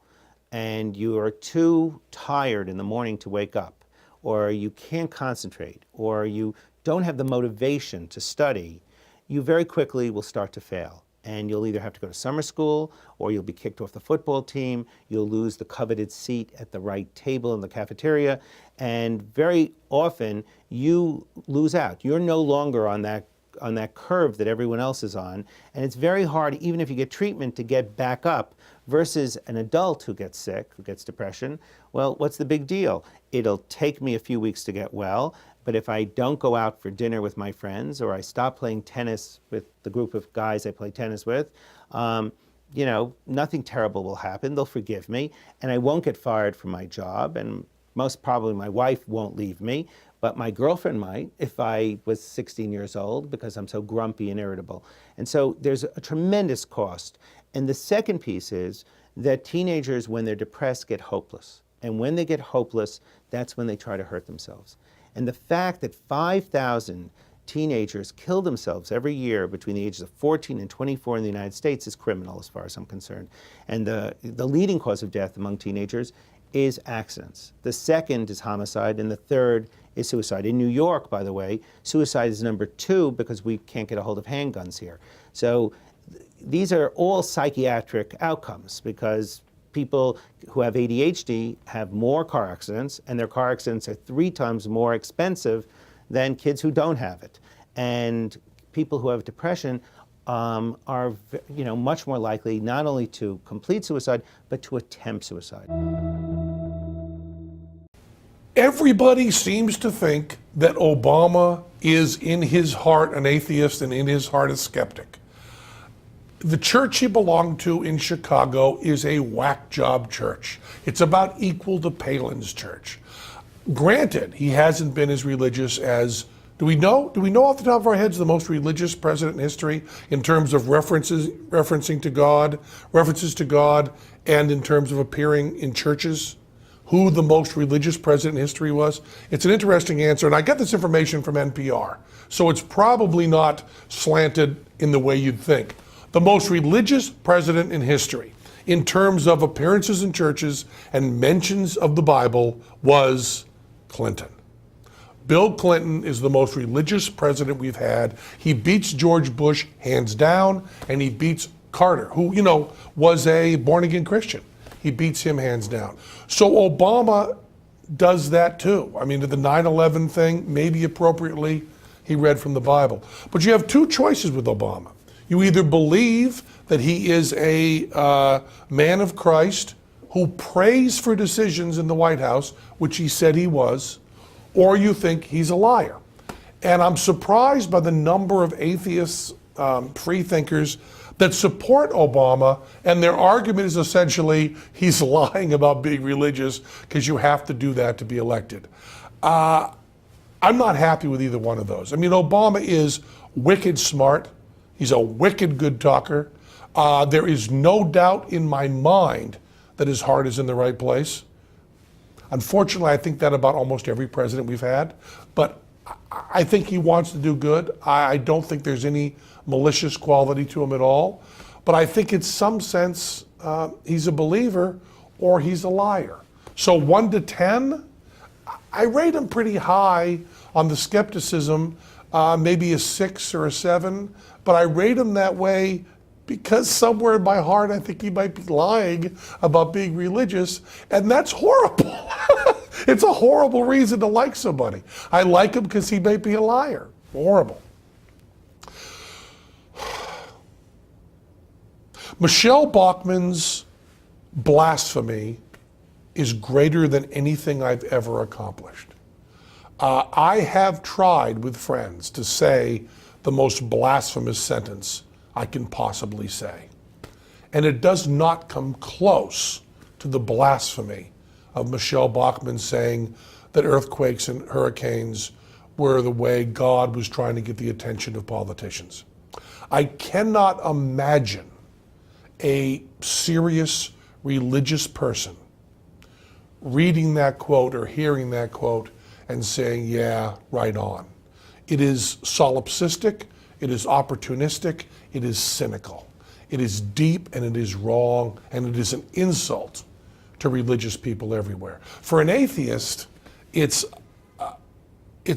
and you are too tired in the morning to wake up, or you can't concentrate, or you don't have the motivation to study, you very quickly will start to fail. And you'll either have to go to summer school, or you'll be kicked off the football team, you'll lose the coveted seat at the right table in the cafeteria, and very often you lose out. You're no longer on that curve that everyone else is on, and it's very hard, even if you get treatment, to get back up, versus an adult who gets sick, who gets depression. Well, what's the big deal? It'll take me a few weeks to get well, but if I don't go out for dinner with my friends, or I stop playing tennis with the group of guys I play tennis with, you know, nothing terrible will happen. They'll forgive me, and I won't get fired from my job, and most probably my wife won't leave me, but my girlfriend might if I was 16 years old because I'm so grumpy and irritable. And so there's a tremendous cost. And the second piece is that teenagers, when they're depressed, get hopeless. And when they get hopeless, that's when they try to hurt themselves. And the fact that 5,000 teenagers kill themselves every year between the ages of 14 and 24 in the United States is criminal as far as I'm concerned. And the leading cause of death among teenagers is accidents. The second is homicide, and the third is suicide. In New York, by the way, suicide is number 2 because we can't get a hold of handguns here. So these are all psychiatric outcomes because people who have ADHD have more car accidents, and their car accidents are 3 times more expensive than kids who don't have it. And people who have depression are, you know, much more likely not only to complete suicide, but to attempt suicide. Everybody seems to think that Obama is in his heart an atheist and in his heart a skeptic. The church he belonged to in Chicago is a whack job church. It's about equal to Palin's church. Granted, he hasn't been as religious as, do we know off the top of our heads the most religious president in history in terms of references to God, and in terms of appearing in churches? Who the most religious president in history was? It's an interesting answer, and I get this information from NPR, so it's probably not slanted in the way you'd think. The most religious president in history, in terms of appearances in churches and mentions of the Bible, was Clinton. Bill Clinton is the most religious president we've had. He beats George Bush hands down, and he beats Carter, who, you know, was a born-again Christian. He beats him hands down. So Obama does that too. I mean, the 9/11 thing, maybe appropriately, he read from the Bible. But you have 2 choices with Obama. You either believe that he is a man of Christ who prays for decisions in the White House, which he said he was, or you think he's a liar. And I'm surprised by the number of atheists, free thinkers, that support Obama, and their argument is essentially he's lying about being religious because you have to do that to be elected. I'm not happy with either one of those. I mean, Obama is wicked smart. He's a wicked good talker. There is no doubt in my mind that his heart is in the right place. Unfortunately, I think that about almost every president we've had, but I think he wants to do good. I don't think there's any malicious quality to him at all, but I think in some sense he's a believer or he's a liar. So 1 to 10, I rate him pretty high on the skepticism, maybe a 6 or a 7, but I rate him that way because somewhere in my heart I think he might be lying about being religious, and that's horrible. It's a horrible reason to like somebody. I like him because he may be a liar. Horrible. Michelle Bachmann's blasphemy is greater than anything I've ever accomplished. I have tried with friends to say the most blasphemous sentence I can possibly say. And it does not come close to the blasphemy of Michelle Bachmann saying that earthquakes and hurricanes were the way God was trying to get the attention of politicians. I cannot imagine a serious religious person reading that quote or hearing that quote and saying, yeah, right on. It is solipsistic, it is opportunistic, it is cynical. It is deep and it is wrong and it is an insult to religious people everywhere. For an atheist, it's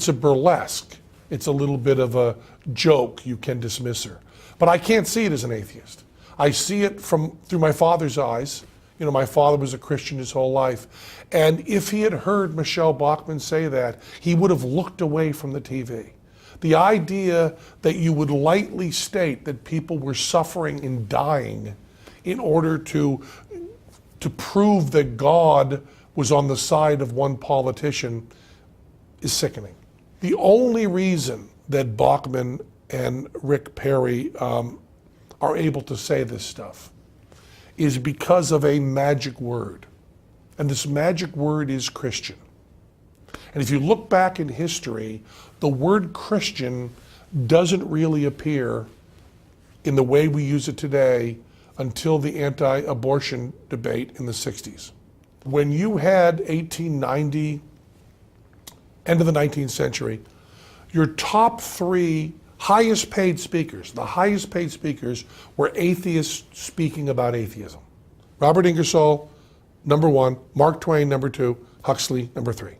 a burlesque. It's a little bit of a joke. You can dismiss her. But I can't see it as an atheist. I see it through my father's eyes. You know, my father was a Christian his whole life. And if he had heard Michelle Bachmann say that, he would have looked away from the TV. The idea that you would lightly state that people were suffering and dying in order to prove that God was on the side of one politician is sickening. The only reason that Bachmann and Rick Perry are able to say this stuff is because of a magic word. And this magic word is Christian. And if you look back in history, the word Christian doesn't really appear in the way we use it today until the anti-abortion debate in the 60s. When you had 1890, end of the 19th century, your top three highest paid speakers, the highest paid speakers were atheists speaking about atheism. Robert Ingersoll, number one, Mark Twain, number two, Huxley, number three.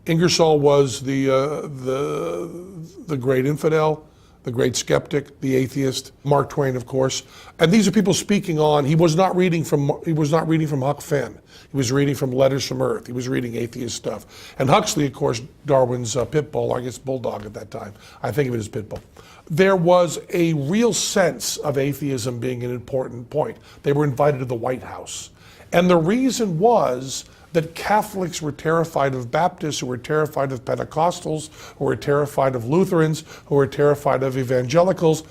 Ingersoll was the great infidel, the great skeptic, the atheist. Mark Twain, of course, and these are people speaking on. He was not reading from Huck Finn. He was reading from Letters from Earth. He was reading atheist stuff. And Huxley, of course, Darwin's pit bull, I guess bulldog at that time. I think of it as pit bull. There was a real sense of atheism being an important point. They were invited to the White House, and the reason was that Catholics were terrified of Baptists, who were terrified of Pentecostals, who were terrified of Lutherans, who were terrified of evangelicals,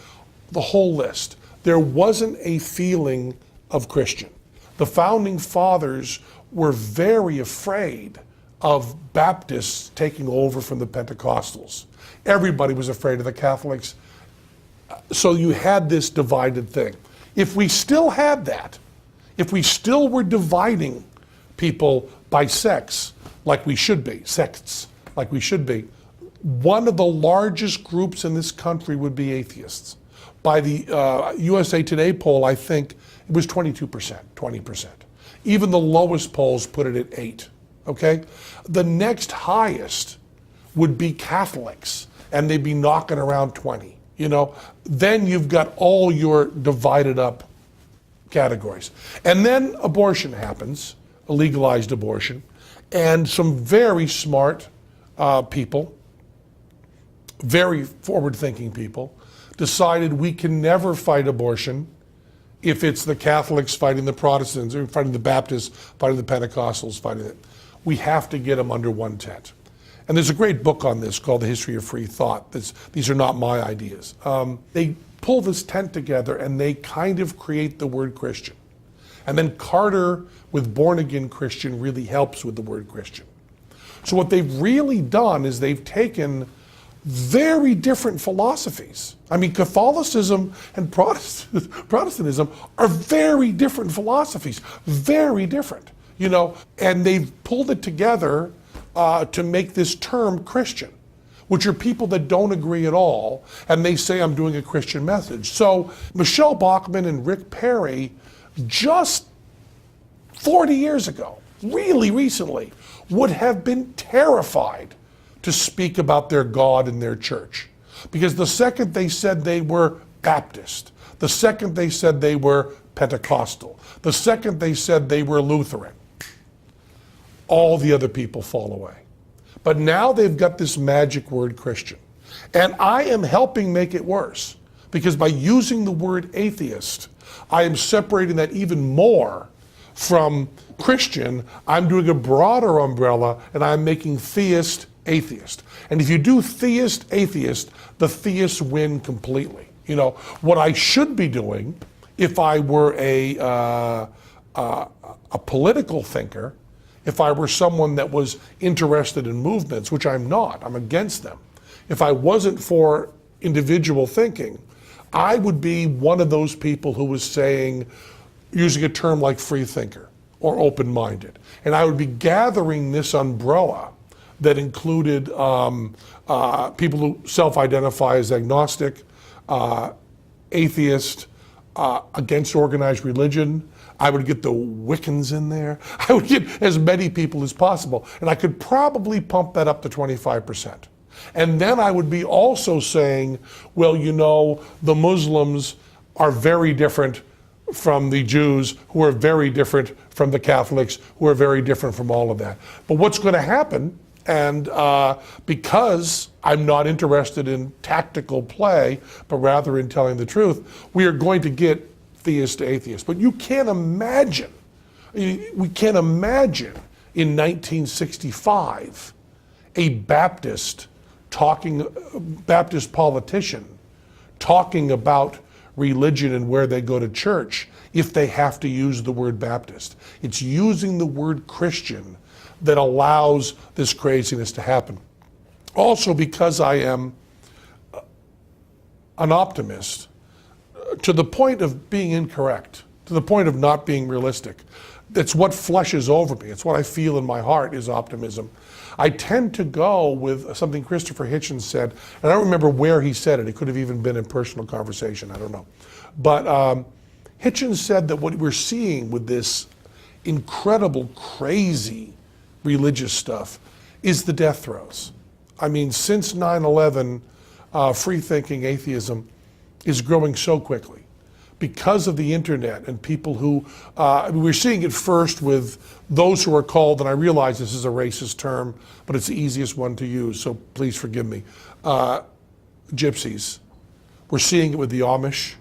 the whole list. There wasn't a feeling of Christian. The founding fathers were very afraid of Baptists taking over from the Pentecostals. Everybody was afraid of the Catholics. So you had this divided thing. If we still had that, if we still were dividing people by sex, like we should be, sects, like we should be, one of the largest groups in this country would be atheists. By the USA Today poll, I think it was 22%, 20%. Even the lowest polls put it at 8%, okay? The next highest would be Catholics, and they'd be knocking around 20, you know? Then you've got all your divided up categories. And then abortion happens, a legalized abortion, and some very smart people, very forward-thinking people, decided we can never fight abortion if it's the Catholics fighting the Protestants, or fighting the Baptists, fighting the Pentecostals, fighting it. We have to get them under one tent. And there's a great book on this called The History of Free Thought. These are not my ideas. They pull this tent together and they kind of create the word Christian. And then Carter with Born Again Christian really helps with the word Christian. So what they've really done is they've taken very different philosophies. I mean, Catholicism and Protestantism are very different philosophies, very different, you know, and they've pulled it together to make this term Christian, which are people that don't agree at all, and they say, I'm doing a Christian message. So Michelle Bachmann and Rick Perry, just 40 years ago, really recently, would have been terrified to speak about their God and their church. Because the second they said they were Baptist, the second they said they were Pentecostal, the second they said they were Lutheran, all the other people fall away. But now they've got this magic word Christian. And I am helping make it worse, because by using the word atheist, I am separating that even more from Christian. I'm doing a broader umbrella, and I'm making theist atheist. And if you do theist atheist, the theists win completely. You know, what I should be doing if I were a political thinker, if I were someone that was interested in movements, which I'm not, I'm against them. If I wasn't for individual thinking, I would be one of those people who was saying, using a term like free thinker or open-minded. And I would be gathering this umbrella that included people who self-identify as agnostic, atheist, against organized religion. I would get the Wiccans in there. I would get as many people as possible. And I could probably pump that up to 25%. And then I would be also saying, well, you know, the Muslims are very different from the Jews, who are very different from the Catholics, who are very different from all of that. But what's going to happen, and because I'm not interested in tactical play, but rather in telling the truth, we are going to get theist to atheist. But you can't imagine, we can't imagine in 1965 a Baptist politician talking about religion and where they go to church if they have to use the word Baptist. It's using the word Christian that allows this craziness to happen. Also, because I am an optimist, to the point of being incorrect, to the point of not being realistic. It's what flushes over me. It's what I feel in my heart is optimism. I tend to go with something Christopher Hitchens said, and I don't remember where he said it. It could have even been in personal conversation. I don't know. But Hitchens said that what we're seeing with this incredible, crazy religious stuff is the death throes. I mean, since 9/11, free-thinking atheism is growing so quickly because of the internet and people who, we're seeing it first with those who are called, and I realize this is a racist term, but it's the easiest one to use, so please forgive me, gypsies. We're seeing it with the Amish.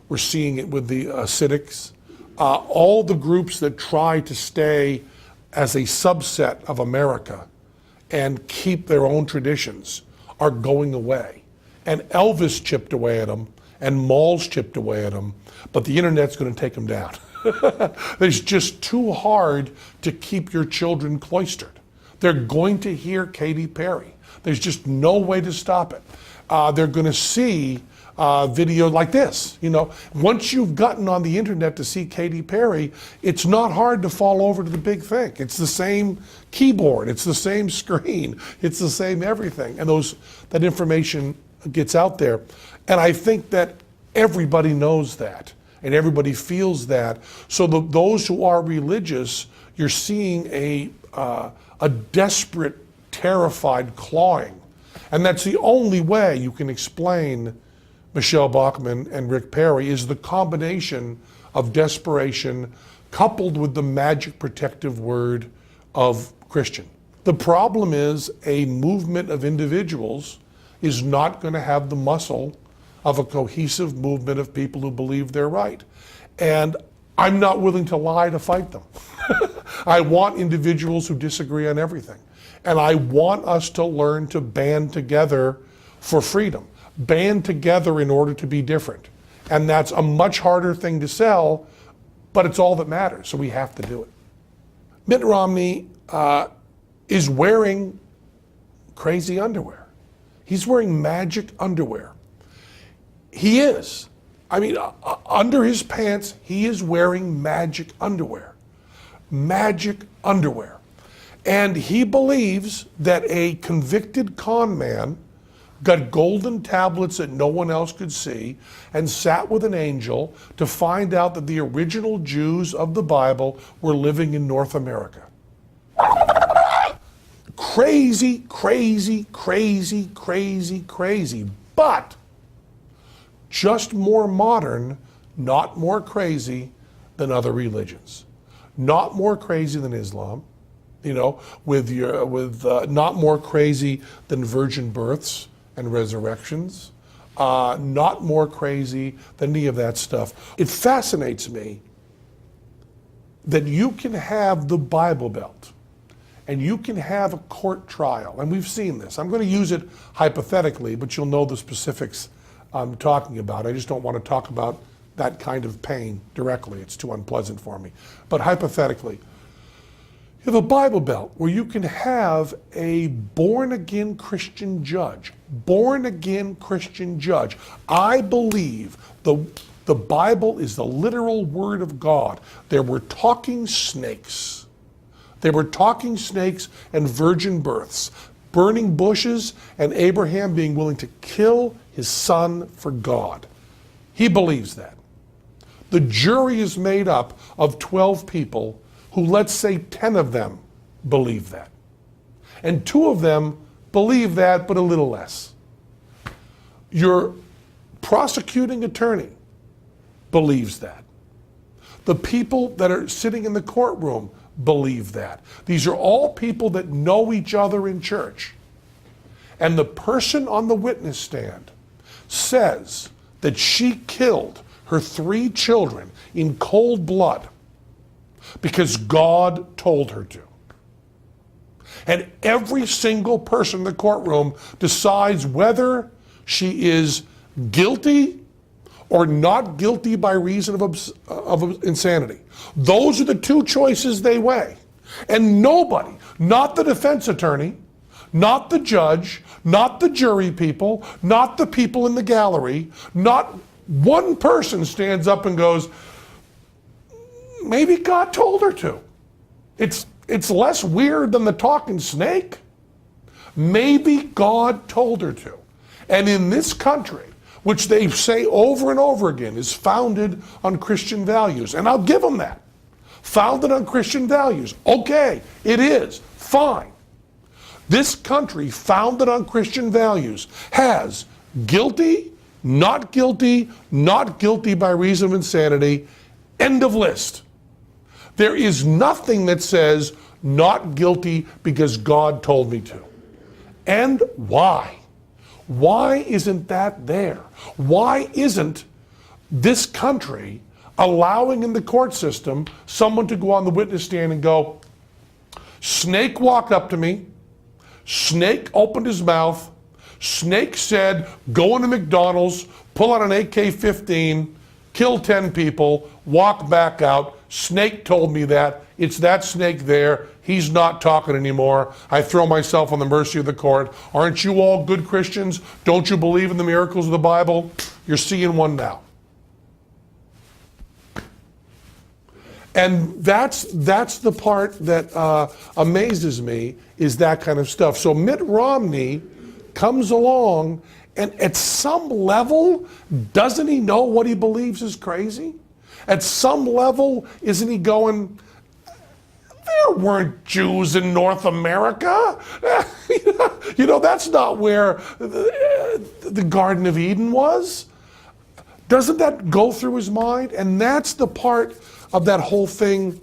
We're seeing it with the Hasidics. All the groups that try to stay as a subset of America and keep their own traditions are going away. And Elvis chipped away at them, and malls chipped away at them, but the internet's going to take them down. It's just too hard to keep your children cloistered. They're going to hear Katy Perry. There's just no way to stop it. They're going to see video like this. You know, once you've gotten on the internet to see Katy Perry, it's not hard to fall over to the big thing. It's the same keyboard, it's the same screen, it's the same everything, and that information gets out there. And I think that everybody knows that, and everybody feels that. So those who are religious, you're seeing a desperate, terrified clawing, and that's the only way you can explain Michelle Bachmann and Rick Perry, is the combination of desperation coupled with the magic protective word of Christian. The problem is a movement of individuals is not going to have the muscle of a cohesive movement of people who believe they're right. And I'm not willing to lie to fight them. I want individuals who disagree on everything. And I want us to learn to band together for freedom. Band together in order to be different. And that's a much harder thing to sell, but it's all that matters, so we have to do it. Mitt Romney is wearing crazy underwear. He's wearing magic underwear. He is. I mean, under his pants, he is wearing magic underwear. Magic underwear. And he believes that a convicted con man got golden tablets that no one else could see, and sat with an angel to find out that the original Jews of the Bible were living in North America. Crazy, crazy, crazy, crazy, crazy. But just more modern, not more crazy than other religions. Not more crazy than Islam, you know, not more crazy than virgin births and resurrections, not more crazy than any of that stuff. It fascinates me that you can have the Bible Belt and you can have a court trial, and we've seen this. I'm going to use it hypothetically, but you'll know the specifics I'm talking about. I just don't want to talk about that kind of pain directly. It's too unpleasant for me. But hypothetically, you have a Bible Belt where you can have a born-again Christian judge. Born-again Christian judge. I believe the Bible is the literal word of God. There were talking snakes. There were talking snakes and virgin births, burning bushes, and Abraham being willing to kill his son for God. He believes that. The jury is made up of 12 people who, let's say 10 of them believe that. And 2 of them believe that, but a little less. Your prosecuting attorney believes that. The people that are sitting in the courtroom believe that. These are all people that know each other in church. And the person on the witness stand says that she killed her 3 children in cold blood because God told her to. And every single person in the courtroom decides whether she is guilty or not guilty by reason of insanity. Those are the two choices they weigh. And nobody, not the defense attorney, not the judge, not the jury people, not the people in the gallery, not one person stands up and goes, maybe God told her to. It's less weird than the talking snake. Maybe God told her to. And in this country, which they say over and over again is founded on Christian values, and I'll give them that. Founded on Christian values. Okay, it is. Fine. This country, founded on Christian values, has guilty, not guilty, not guilty by reason of insanity, end of list. There is nothing that says not guilty because God told me to. And why? Why isn't that there? Why isn't this country allowing in the court system someone to go on the witness stand and go, Snake walked up to me, Snake opened his mouth, Snake said, go into McDonald's, pull out an AK-15, kill 10 people, walk back out, Snake told me that, it's that snake there, he's not talking anymore, I throw myself on the mercy of the court. Aren't you all good Christians? Don't you believe in the miracles of the Bible? You're seeing one now. And that's the part that amazes me, is that kind of stuff. So Mitt Romney comes along, and at some level, doesn't he know what he believes is crazy? At some level, isn't he going, there weren't Jews in North America? You know, that's not where the Garden of Eden was. Doesn't that go through his mind? And that's the part of that whole thing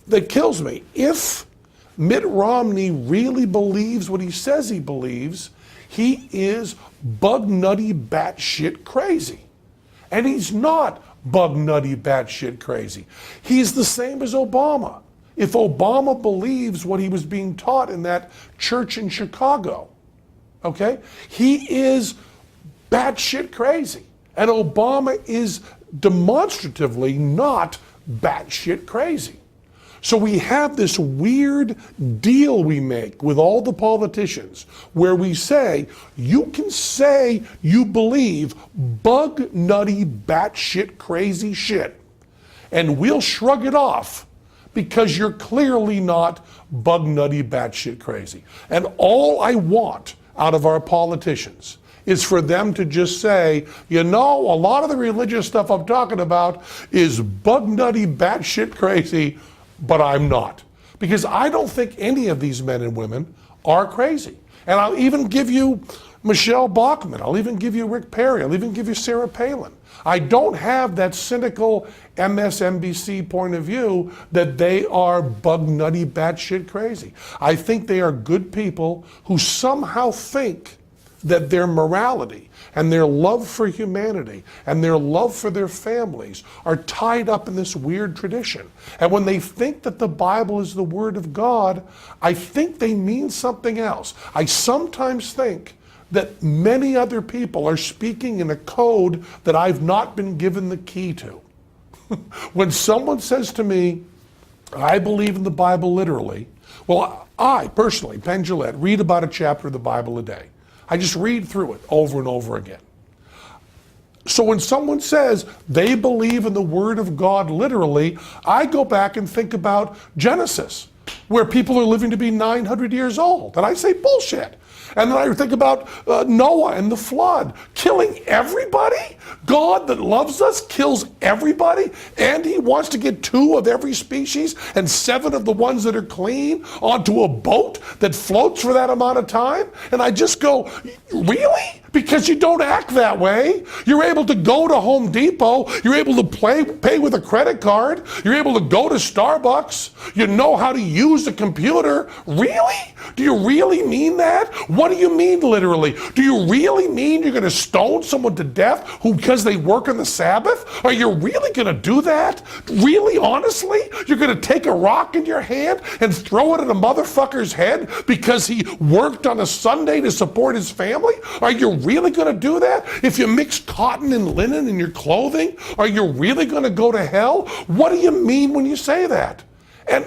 that kills me. If Mitt Romney really believes what he says he believes, he is bug nutty batshit crazy. And he's not bug nutty batshit crazy. He's the same as Obama. If Obama believes what he was being taught in that church in Chicago, okay, he is batshit crazy. And Obama is demonstratively not batshit crazy. So we have this weird deal we make with all the politicians where we say, you can say you believe bug nutty batshit crazy shit, and we'll shrug it off because you're clearly not bug nutty batshit crazy. And all I want out of our politicians is for them to just say, you know, a lot of the religious stuff I'm talking about is bug nutty batshit crazy, but I'm not. Because I don't think any of these men and women are crazy. And I'll even give you Michelle Bachmann, I'll even give you Rick Perry, I'll even give you Sarah Palin. I don't have that cynical MSNBC point of view that they are bug nutty batshit crazy. I think they are good people who somehow think that their morality and their love for humanity and their love for their families are tied up in this weird tradition. And when they think that the Bible is the Word of God, I think they mean something else. I sometimes think that many other people are speaking in a code that I've not been given the key to. When someone says to me, I believe in the Bible literally, well, I personally, Penn Jillette, read about a chapter of the Bible a day. I just read through it over and over again. So when someone says they believe in the Word of God literally, I go back and think about Genesis, where people are living to be 900 years old. And I say, bullshit. And then I think about Noah and the flood, killing everybody? God that loves us kills everybody, and he wants to get 2 of every species and 7 of the ones that are clean onto a boat that floats for that amount of time? And I just go, really? Because you don't act that way. You're able to go to Home Depot. You're able to pay with a credit card. You're able to go to Starbucks. You know how to use a computer. Really? Do you really mean that? What do you mean literally? Do you really mean you're going to stone someone to death because they work on the Sabbath? Are you really going to do that? Really, honestly? You're going to take a rock in your hand and throw it at a motherfucker's head because he worked on a Sunday to support his family? Are you really going to do that? If you mix cotton and linen in your clothing, are you really going to go to hell? What do you mean when you say that? And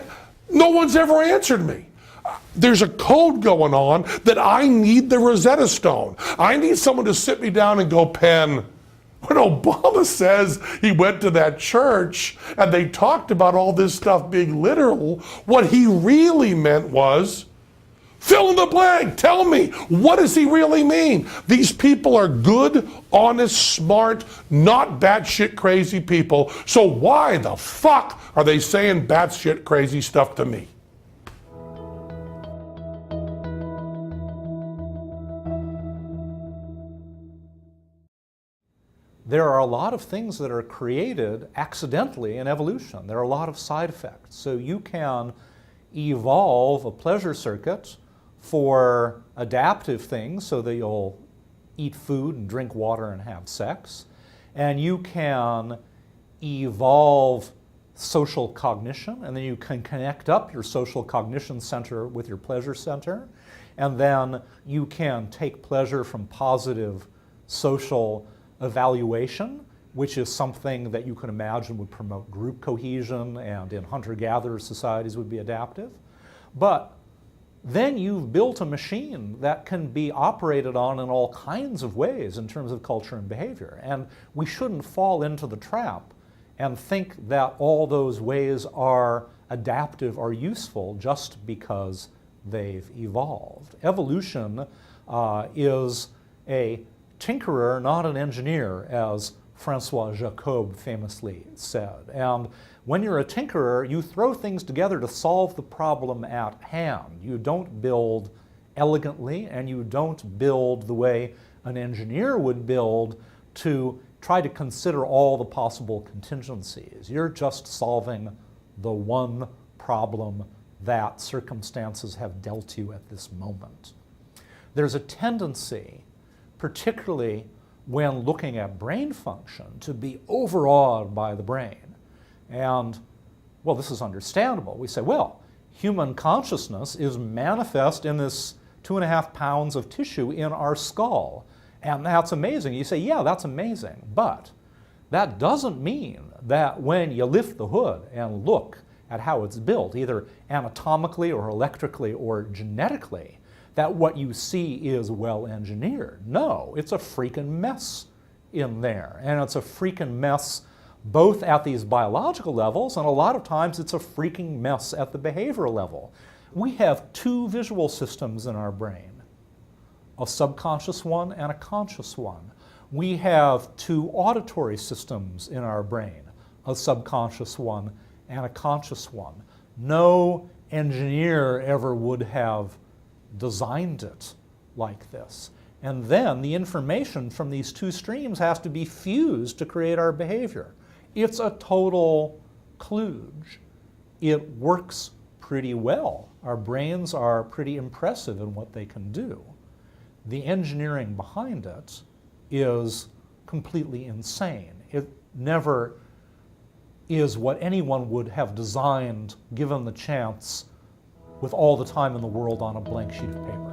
no one's ever answered me. There's a code going on that I need the Rosetta Stone. I need someone to sit me down and go, Penn, when Obama says he went to that church and they talked about all this stuff being literal, what he really meant was, fill in the blank, tell me, what does he really mean? These people are good, honest, smart, not batshit crazy people, so why the fuck are they saying batshit crazy stuff to me? There are a lot of things that are created accidentally in evolution. There are a lot of side effects. So you can evolve a pleasure circuit for adaptive things so that you'll eat food and drink water and have sex. And you can evolve social cognition, and then you can connect up your social cognition center with your pleasure center. And then you can take pleasure from positive social evaluation, which is something that you can imagine would promote group cohesion and in hunter-gatherer societies would be adaptive. But then you've built a machine that can be operated on in all kinds of ways in terms of culture and behavior. And we shouldn't fall into the trap and think that all those ways are adaptive or useful just because they've evolved. Evolution is a tinkerer, not an engineer, as Francois Jacob famously said. And when you're a tinkerer, you throw things together to solve the problem at hand. You don't build elegantly, and you don't build the way an engineer would build to try to consider all the possible contingencies. You're just solving the one problem that circumstances have dealt you at this moment. There's a tendency, particularly when looking at brain function, to be overawed by the brain. And, well, this is understandable. We say, well, human consciousness is manifest in this 2.5 pounds of tissue in our skull, and that's amazing. You say, yeah, that's amazing, but that doesn't mean that when you lift the hood and look at how it's built, either anatomically or electrically or genetically, that what you see is well engineered. No, it's a freaking mess in there. And it's a freaking mess both at these biological levels, and a lot of times it's a freaking mess at the behavioral level. We have two visual systems in our brain, a subconscious one and a conscious one. We have two auditory systems in our brain, a subconscious one and a conscious one. No engineer ever would have designed it like this. And then the information from these two streams has to be fused to create our behavior. It's a total kludge. It works pretty well. Our brains are pretty impressive in what they can do. The engineering behind it is completely insane. It never is what anyone would have designed given the chance with all the time in the world on a blank sheet of paper.